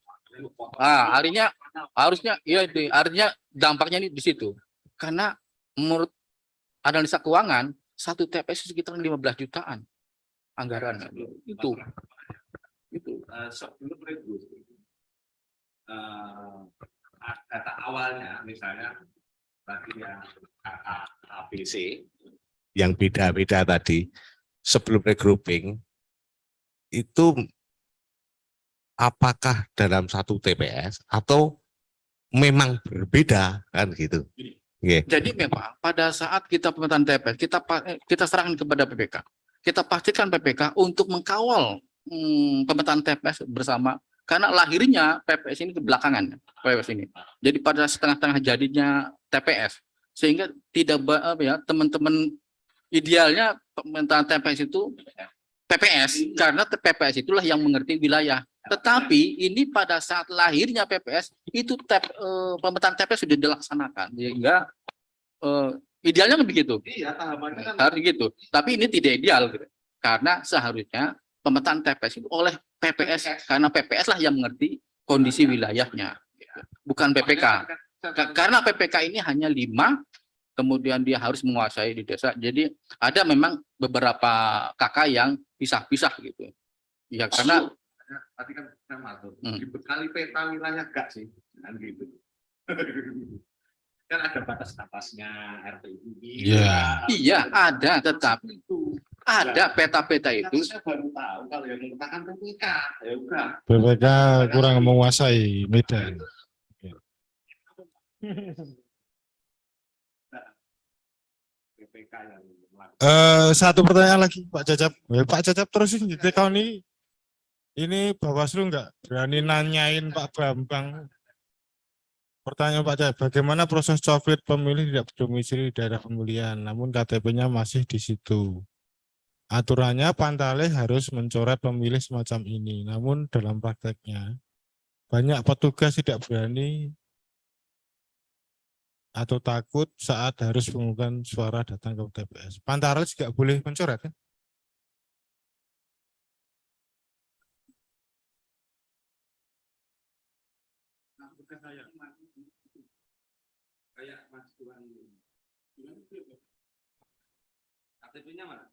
Nah, harusnya dampaknya ini di situ. Karena menurut analisa keuangan satu TPS sekitar 15 jutaan anggarannya. Itu. Sebelum review, data awalnya misalnya tadi yang ABC yang beda-beda tadi sebelum regrouping itu apakah dalam satu TPS atau memang berbeda kan gitu. Okay. Jadi memang pada saat kita pemetaan TPS kita serahkan kepada PPK. Kita pastikan PPK untuk mengkawal pemetaan TPS bersama karena lahirnya PPS ini kebelakangan PPS ini. Jadi pada setengah-tengah jadinya TPS sehingga tidak teman-teman idealnya pemetaan TPS itu PPS karena PPS itulah yang mengerti wilayah. Tetapi ini pada saat lahirnya PPS itu pemetaan TPS sudah dilaksanakan sehingga idealnya kan begitu. iya tahapannya kan Harus gitu. Tapi ini tidak ideal gitu. Karena seharusnya pemetaan TPS itu oleh PPS karena PPS lah yang mengerti kondisi wilayahnya. Bukan PPK. Karena PPK ini hanya 5, kemudian dia harus menguasai di desa. Jadi ada memang beberapa kakak yang pisah-pisah gitu. Ya karena tadi kan saya matur, dibekali peta wilayah gak sih? Kan gitu. Kan ada batas-batasnya RTI. iya ada, tetapi ada peta-peta itu. Saya baru tahu kalau yang menggunakan PPK. Ya udah. BPK kurang menguasai Medan. PPK yang melakukan. Satu pertanyaan lagi Pak Cacap. Pak Cacap terus ini tahun ini Bawaslu nggak berani nanyain Pak Bambang. Pertanyaan Pak Cacap, bagaimana proses coklit pemilih tidak berdomisili di daerah pemilihan, namun KTP-nya masih di situ. Aturannya Pantale harus mencoret pemilih semacam ini, namun dalam prakteknya banyak petugas tidak berani atau takut saat harus mengumumkan suara datang ke TPS. Pantale juga boleh mencoret kan? Kayak Mas Tuhan. KTP-nya mana?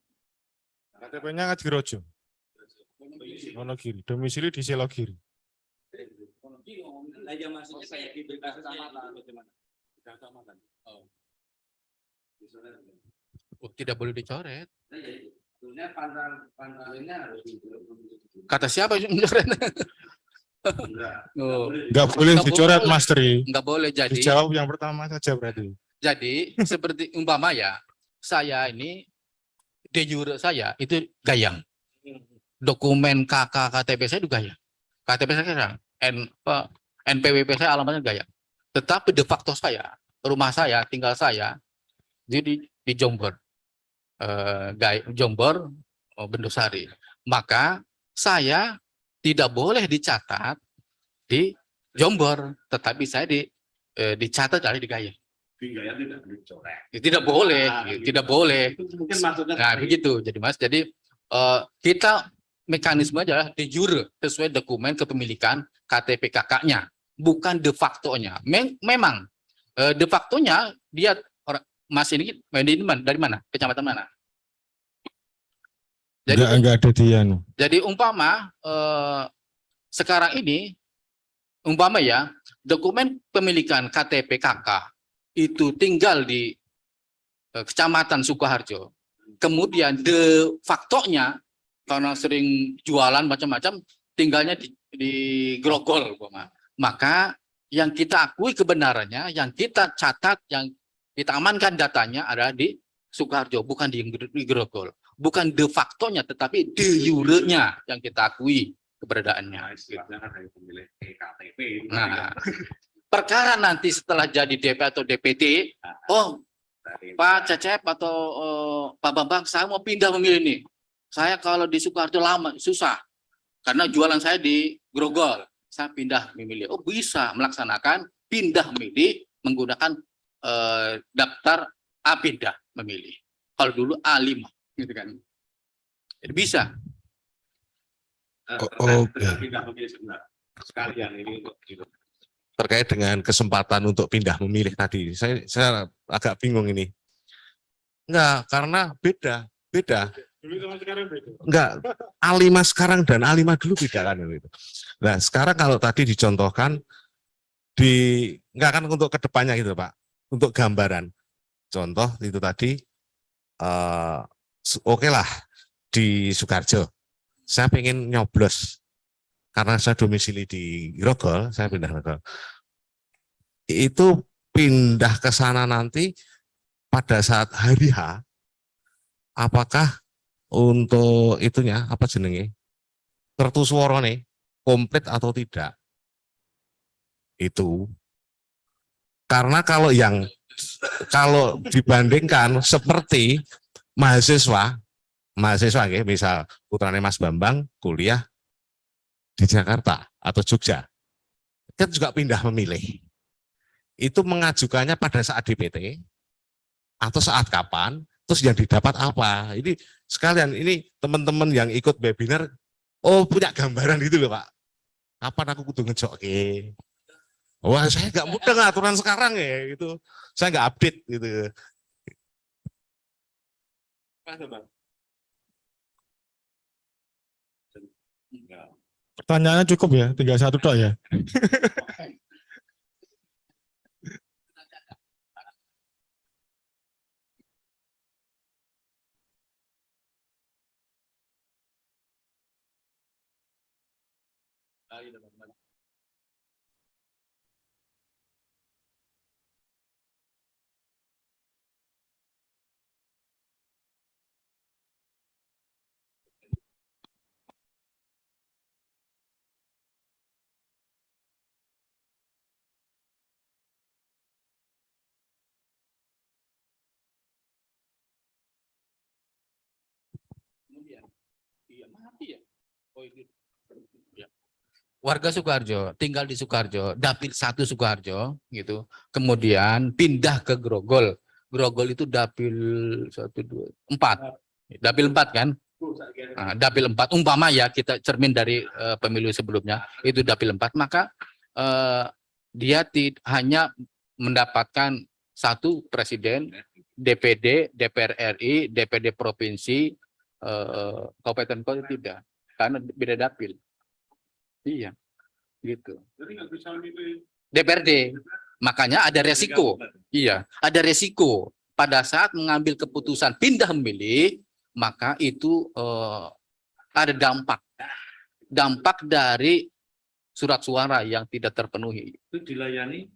KTP-nya Ngadirojo, Wonogiri, domisili di Selogiri. Aja masuknya kayak di kecamatan bagaimana? Kecamatan. Oh. Tidak boleh dicoret. Sebenarnya pantalnya harus Kata siapa yang mencoret? Nggak boleh dicoret Mas Tri. Nggak boleh. Jadi Dijawab yang pertama saja berarti. Jadi seperti umpama ya, saya ini de jure saya itu Gayang. Dokumen KTP saya itu Gayang. KTP saya sekarang NPWP saya alamatnya Gayang. Tetapi de facto saya, rumah saya, tinggal saya di Jombor. Jombor, Bendosari. Maka saya tidak boleh dicatat di Jombor, tetapi saya dicatat dari di Gayang. Gaya tidak dicoret. Tidak boleh, tidak boleh. Mungkin maksudnya Nah, begitu. Jadi Mas, jadi kita mekanisme adalah de jure sesuai dokumen kepemilikan KTP kakaknya, bukan de facto-nya. Memang de facto-nya dia Mas ini dari mana? Kecamatan mana? Jadi Enggak ada dia. Jadi umpama sekarang ini umpama ya, dokumen pemilikan KTP kakak itu tinggal di Kecamatan Sukoharjo. Kemudian de facto-nya karena sering jualan macam-macam tinggalnya di Grogol, maka yang kita akui kebenarannya, yang kita catat, yang kita amankan datanya adalah di Sukoharjo, bukan di Grogol. Bukan de facto-nya, tetapi de jure-nya yang kita akui keberadaannya. Nah, perkara nanti setelah jadi DP atau DPT, oh Pak Cecep atau Pak Bambang, saya mau pindah memilih nih. Saya kalau di Sukoharjo lama, susah. Karena jualan saya di Grogol. Saya pindah memilih. Oh bisa melaksanakan pindah memilih menggunakan daftar A pindah memilih. Kalau dulu A5. Gitu kan. Jadi bisa. Pindah memilih sebentar. Sekalian ini untuk Terkait dengan kesempatan untuk pindah memilih tadi, saya agak bingung ini. Enggak, karena beda. Enggak, A5 sekarang dan A5 dulu beda kan itu. Nah, sekarang kalau tadi dicontohkan enggak kan untuk kedepannya gitu Pak, untuk gambaran. Contoh itu tadi, oke lah di Sukoharjo, saya pengen nyoblos. Karena saya domisili di Grogol, saya pindah ke Grogol. Itu pindah ke sana nanti pada saat hari H, apakah untuk itunya apa jenenge kertu suarane komplit atau tidak? Itu karena kalau dibandingkan seperti mahasiswa misal putrane Mas Bambang kuliah di Jakarta atau Jogja, kan juga pindah memilih. Itu mengajukannya pada saat DPT atau saat kapan, terus yang didapat apa. Ini sekalian, ini teman-teman yang ikut webinar, punya gambaran gitu loh Pak. Kapan aku kudu ngejok Wah, saya nggak mudeng aturan sekarang ya, gitu. Saya nggak update gitu. Pertanyaannya cukup ya, tinggal satu tok ya. Warga Sukoharjo, tinggal di Sukoharjo, dapil 1 Sukoharjo, gitu. Kemudian pindah ke Grogol. Grogol itu dapil 1, 2, 4. Dapil 4 kan? Nah, dapil 4 umpama ya kita cermin dari pemilu sebelumnya itu dapil 4, maka dia hanya mendapatkan 1 presiden, DPD, DPR RI, DPD provinsi, kabupaten kota tidak, karena beda dapil. Iya, gitu. DPRD, makanya ada resiko. Iya, ada resiko pada saat mengambil keputusan pindah memilih, maka itu ada dampak dari surat suara yang tidak terpenuhi. Itu dilayani.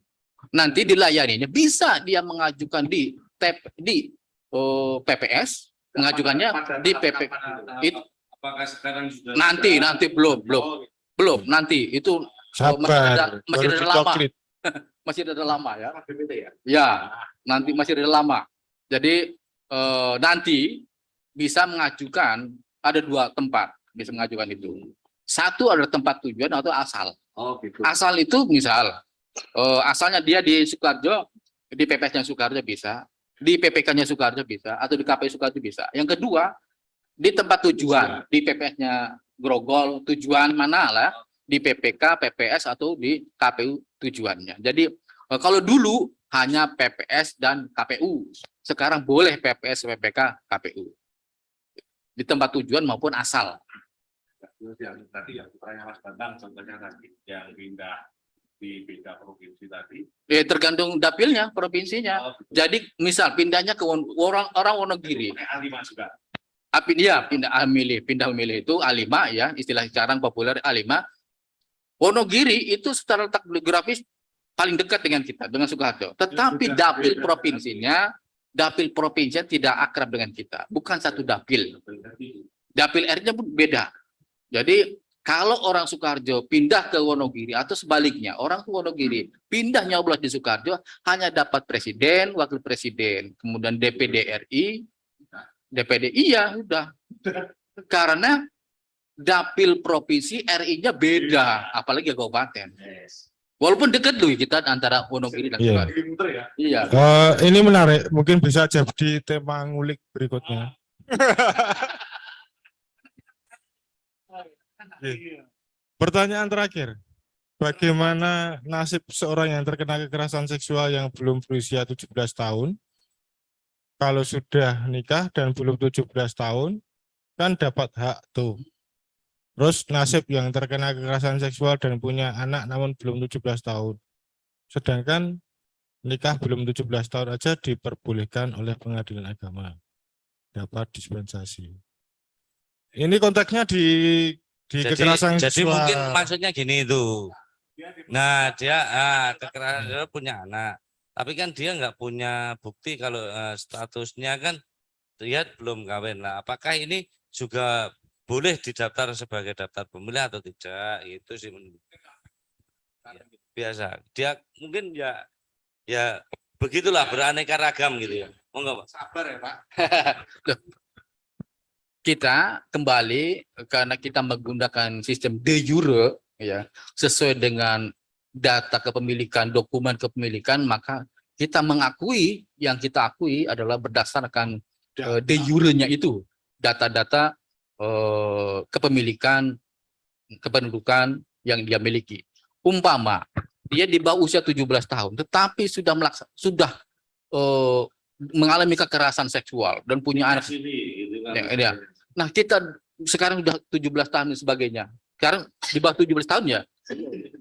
Nanti dilayaninya bisa dia mengajukan di PPS, mengajukannya di PP. Itu Apakah sekarang sudah? nanti belum nanti itu Sabar, masih baru ada lama. dicoklit. Masih ada lama ya. BPT ya. Ya, nanti masih ada lama. Jadi nanti bisa mengajukan ada 2 tempat bisa mengajukan itu. 1 adalah tempat tujuan atau asal. Oh gitu. Asal itu misal asalnya dia di Sukoharjo, di PPS-nya Sukoharjo bisa, di PPK-nya Sukoharjo bisa, atau di KPU Sukoharjo bisa. Yang kedua, di tempat tujuan, di PPS-nya Grogol, tujuan mana lah, di PPK, PPS, atau di KPU tujuannya. Jadi kalau dulu hanya PPS dan KPU, sekarang boleh PPS, PPK, KPU. Di tempat tujuan maupun asal. Yang tadi yang pertanyaan Mas Bambang contohnya tadi yang pindah di beda provinsi tadi. Tergantung dapilnya, provinsinya. Oh, gitu. Jadi misal pindahnya ke orang Wonogiri. A5 juga. Pindah memilih itu A5 ya, istilah sekarang populer A5. Wonogiri itu secara letak geografis paling dekat dengan kita, dengan Sukoharjo. Tetapi dapil provinsinya tidak akrab dengan kita. Bukan satu dapil. Dapil R-nya pun beda. Jadi kalau orang Sukoharjo pindah ke Wonogiri atau sebaliknya, orang ke Wonogiri pindah nyoblos di Sukoharjo hanya dapat presiden, wakil presiden, kemudian DPD RI, DPD iya udah. Karena dapil provinsi RI-nya beda, apalagi kabupaten. Walaupun dekat loh kita antara Wonogiri dan Iya. Sukoharjo. Iya. Ini menarik, mungkin bisa jadi tema ngulik berikutnya. Pertanyaan terakhir, bagaimana nasib seorang yang terkena kekerasan seksual yang belum berusia 17 tahun? Kalau sudah nikah dan belum 17 tahun, kan dapat hak tuh. Terus nasib yang terkena kekerasan seksual dan punya anak namun belum 17 tahun. Sedangkan nikah belum 17 tahun aja diperbolehkan oleh pengadilan agama. Dapat dispensasi. Ini konteksnya di kekerasan Jadi seksual. mungkin maksudnya gini itu. Nah dia kekerasan dia punya anak, tapi kan dia nggak punya bukti kalau statusnya kan dia belum kawin. Nah, apakah ini juga boleh didaftar sebagai daftar pemilih atau tidak? Itu sih biasa. Dia mungkin ya begitulah beraneka ragam gitu ya. Monggo Pak. Sabar ya Pak. Kita kembali karena kita menggunakan sistem de jure ya sesuai dengan data kepemilikan, dokumen kepemilikan, maka kita mengakui yang kita akui adalah berdasarkan de jure-nya itu, data-data kepemilikan, kependudukan yang dia miliki. Umpama dia di bawah usia 17 tahun, tetapi sudah mengalami kekerasan seksual dan punya anak. Ya. Nah, kita sekarang sudah 17 tahun dan sebagainya. Sekarang di bawah 17 tahun ya.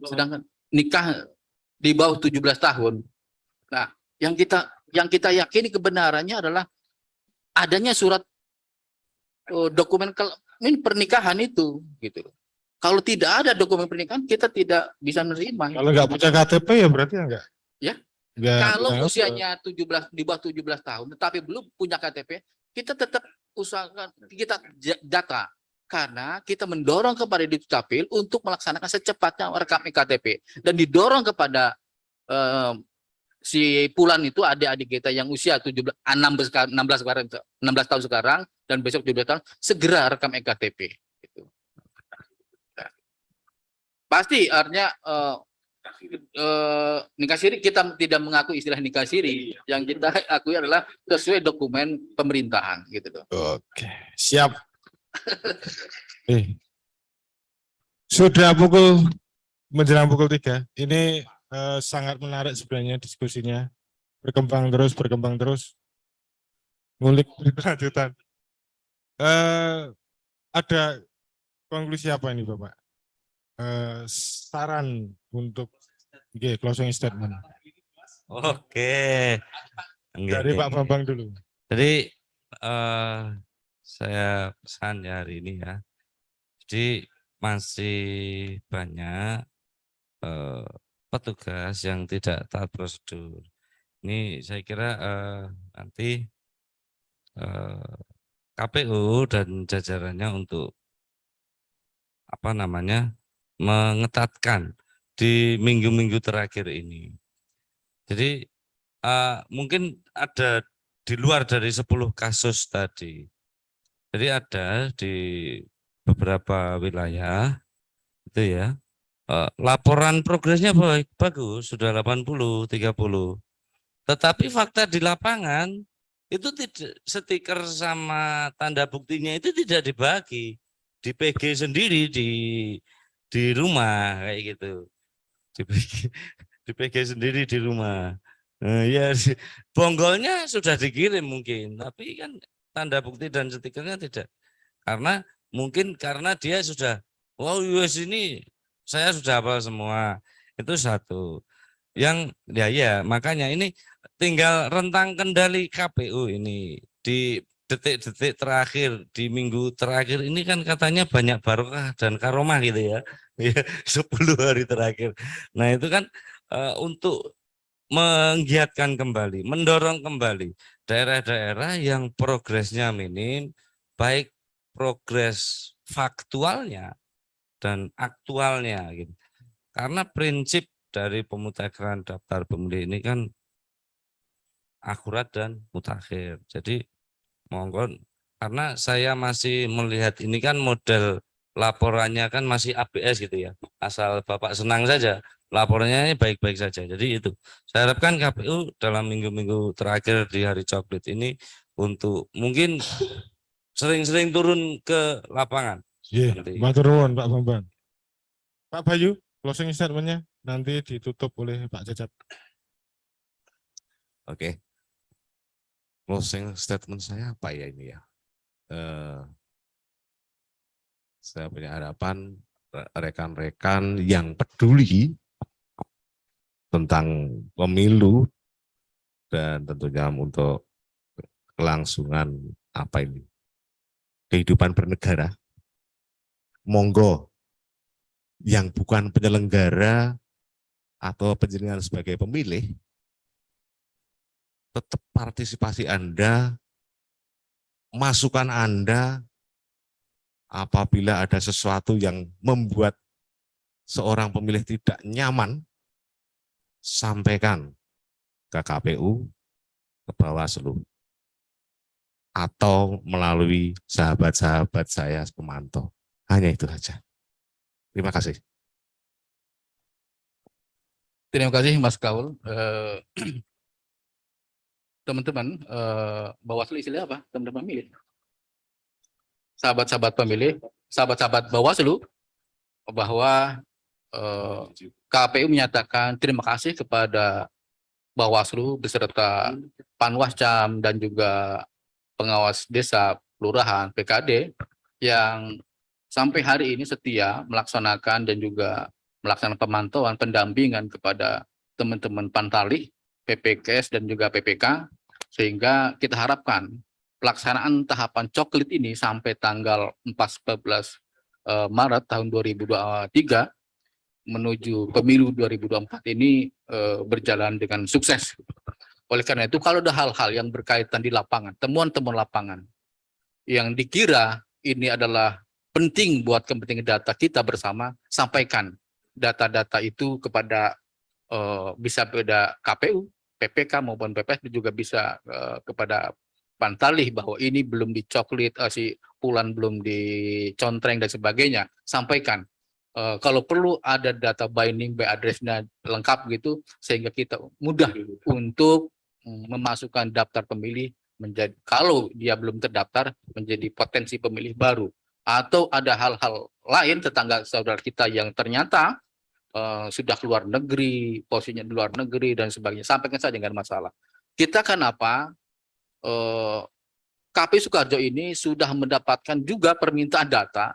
Sedangkan nikah di bawah 17 tahun. Nah, yang kita yakini kebenarannya adalah adanya surat dokumen pernikahan itu gitu. Kalau tidak ada dokumen pernikahan, kita tidak bisa menerima. Kalau nggak punya KTP ya berarti enggak. Ya. Nggak, Kalau nggak usianya 17 di bawah 17 tahun tetapi belum punya KTP, kita tetap usahakan kita data karena kita mendorong kepada Dukcapil untuk melaksanakan secepatnya rekam KTP dan didorong kepada si Pulan itu adik-adik kita yang usia 16 tahun sekarang dan besok 17 tahun segera rekam ektp gitu. Pasti artinya nikah siri kita tidak mengaku istilah nikah siri, yang kita akui adalah sesuai dokumen pemerintahan gitu loh. Oke, siap. Sudah menjelang pukul 3. Ini sangat menarik sebenarnya diskusinya. Berkembang terus. Ngulik berkelanjutan. Ada konklusi apa ini Bapak? Saran untuk closing statement. Oke. Dari Pak Bambang dulu. Jadi saya pesan ya hari ini ya. Jadi masih banyak petugas yang tidak taat prosedur. Ini saya kira nanti KPU dan jajarannya untuk mengetatkan di minggu-minggu terakhir ini. Jadi mungkin ada di luar dari 10 kasus tadi. Jadi ada di beberapa wilayah itu ya. Laporan progresnya bagus, sudah 80, 30. Tetapi fakta di lapangan itu tidak, stiker sama tanda buktinya itu tidak dibagi. Di PG sendiri di rumah kayak gitu. Di PG sendiri di rumah. Ya bonggolnya sudah dikirim mungkin, tapi kan tanda bukti dan stikernya tidak. Karena dia sudah US ini saya sudah hafal semua. Itu satu. Yang ya makanya ini tinggal rentang kendali KPU ini di detik-detik terakhir, di minggu terakhir ini kan katanya banyak barokah dan karomah gitu ya. 10 hari terakhir. Nah, itu kan untuk menggiatkan kembali, mendorong kembali daerah-daerah yang progresnya minim, baik progres faktualnya dan aktualnya gitu. Karena prinsip dari pemutakhiran daftar pemilih ini kan akurat dan mutakhir. Jadi monggo, karena saya masih melihat ini kan model laporannya kan masih ABS gitu ya. Asal Bapak senang saja, laporannya baik-baik saja. Jadi itu. Saya harapkan KPU dalam minggu-minggu terakhir di hari coklit ini untuk mungkin sering-sering turun ke lapangan. Matur nuwun Pak Bambang. Pak Bayu, closing statement-nya nanti ditutup oleh Pak Cacat. Oke. Closing statement saya apa ya ini ya? Saya punya harapan rekan-rekan yang peduli tentang pemilu dan tentunya untuk kelangsungan kehidupan bernegara. Monggo yang bukan penyelenggara atau penjenengan sebagai pemilih, tetap partisipasi Anda, masukan Anda apabila ada sesuatu yang membuat seorang pemilih tidak nyaman, sampaikan ke KPU, ke Bawaslu, atau melalui sahabat-sahabat saya pemantau. Hanya itu saja. Terima kasih. Terima kasih Mas Kaul. Teman-teman, Bawaslu istilah apa? Teman-teman pemilih. Sahabat-sahabat pemilih, sahabat-sahabat Bawaslu, bahwa KPU menyatakan terima kasih kepada Bawaslu beserta Panwascam dan juga pengawas desa, kelurahan, PKD yang sampai hari ini setia melaksanakan dan juga melaksanakan pemantauan pendampingan kepada teman-teman Pantalih, PPKS dan juga PPK, sehingga kita harapkan pelaksanaan tahapan coklit ini sampai tanggal 14 Maret tahun 2023 menuju pemilu 2024 ini berjalan dengan sukses. Oleh karena itu, kalau ada hal-hal yang berkaitan di lapangan, temuan-temuan lapangan yang dikira ini adalah penting buat kepentingan data kita bersama, sampaikan data-data itu kepada bisa pada KPU, PPK maupun PPS, juga bisa kepada Pantalih bahwa ini belum dicoklit, si Pulan belum dicontreng dan sebagainya. Sampaikan. Kalau perlu ada data binding by address-nya lengkap gitu, sehingga kita mudah untuk memasukkan daftar pemilih menjadi, kalau dia belum terdaftar, menjadi potensi pemilih baru. Atau ada hal-hal lain tetangga saudara kita yang ternyata sudah keluar negeri, posisinya di luar negeri dan sebagainya, sampaikan saja dengan masalah. Kita kan apa, KPU Sukoharjo ini sudah mendapatkan juga permintaan data,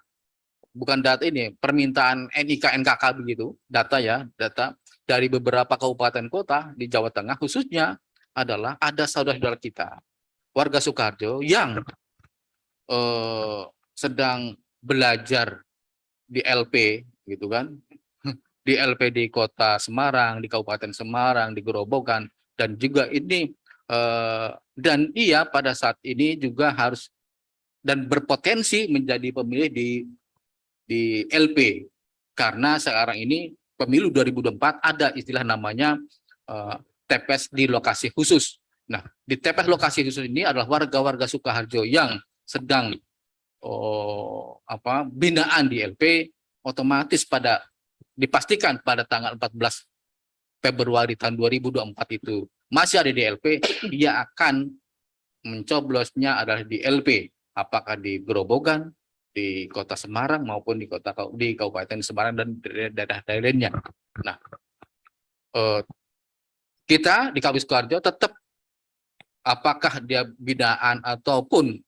bukan data ini, permintaan NIK, NKK begitu, data ya, data dari beberapa kabupaten kota di Jawa Tengah, khususnya adalah ada saudara-saudara kita, warga Sukoharjo yang sedang belajar di LP, gitu kan, di LP di kota Semarang, di Kabupaten Semarang, di Gerobokan, dan juga ini, dan ia pada saat ini juga harus dan berpotensi menjadi pemilih di LP, karena sekarang ini pemilu 2024 ada istilah namanya TPS di lokasi khusus. Nah, di TPS lokasi khusus ini adalah warga-warga Sukoharjo yang sedang binaan di LP, otomatis dipastikan pada tanggal 14 Februari tahun 2024 itu masih ada di LP, dia akan mencoblosnya adalah di LP, apakah di Gerobogan, di kota Semarang maupun di Kabupaten Semarang dan daerah lainnya. Nah, kita di KPU Sukoharjo tetap, apakah dia binaan ataupun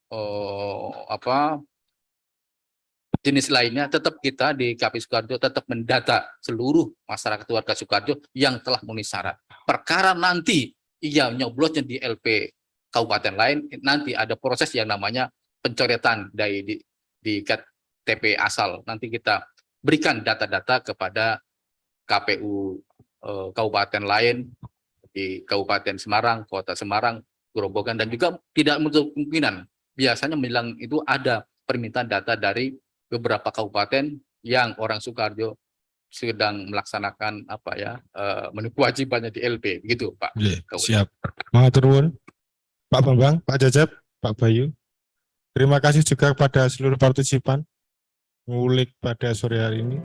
jenis lainnya, tetap kita di KPU Sukoharjo tetap mendata seluruh masyarakat warga Sukoharjo yang telah memenuhi syarat. Perkara nanti ia nyoblosnya di LP kabupaten lain, nanti ada proses yang namanya pencoretan di KTP asal. Nanti kita berikan data-data kepada KPU kabupaten lain di Kabupaten Semarang, Kota Semarang, Gerobogan, dan juga tidak menutup kemungkinan biasanya menjelang itu ada permintaan data dari beberapa kabupaten yang orang Sukoharjo sedang melaksanakan memenuhi kewajibannya di LP, begitu Pak. Siap. Matur nuwun Pak Bambang, Pak Jajab, Pak Bayu. Terima kasih juga kepada seluruh partisipan ngulik pada sore hari ini.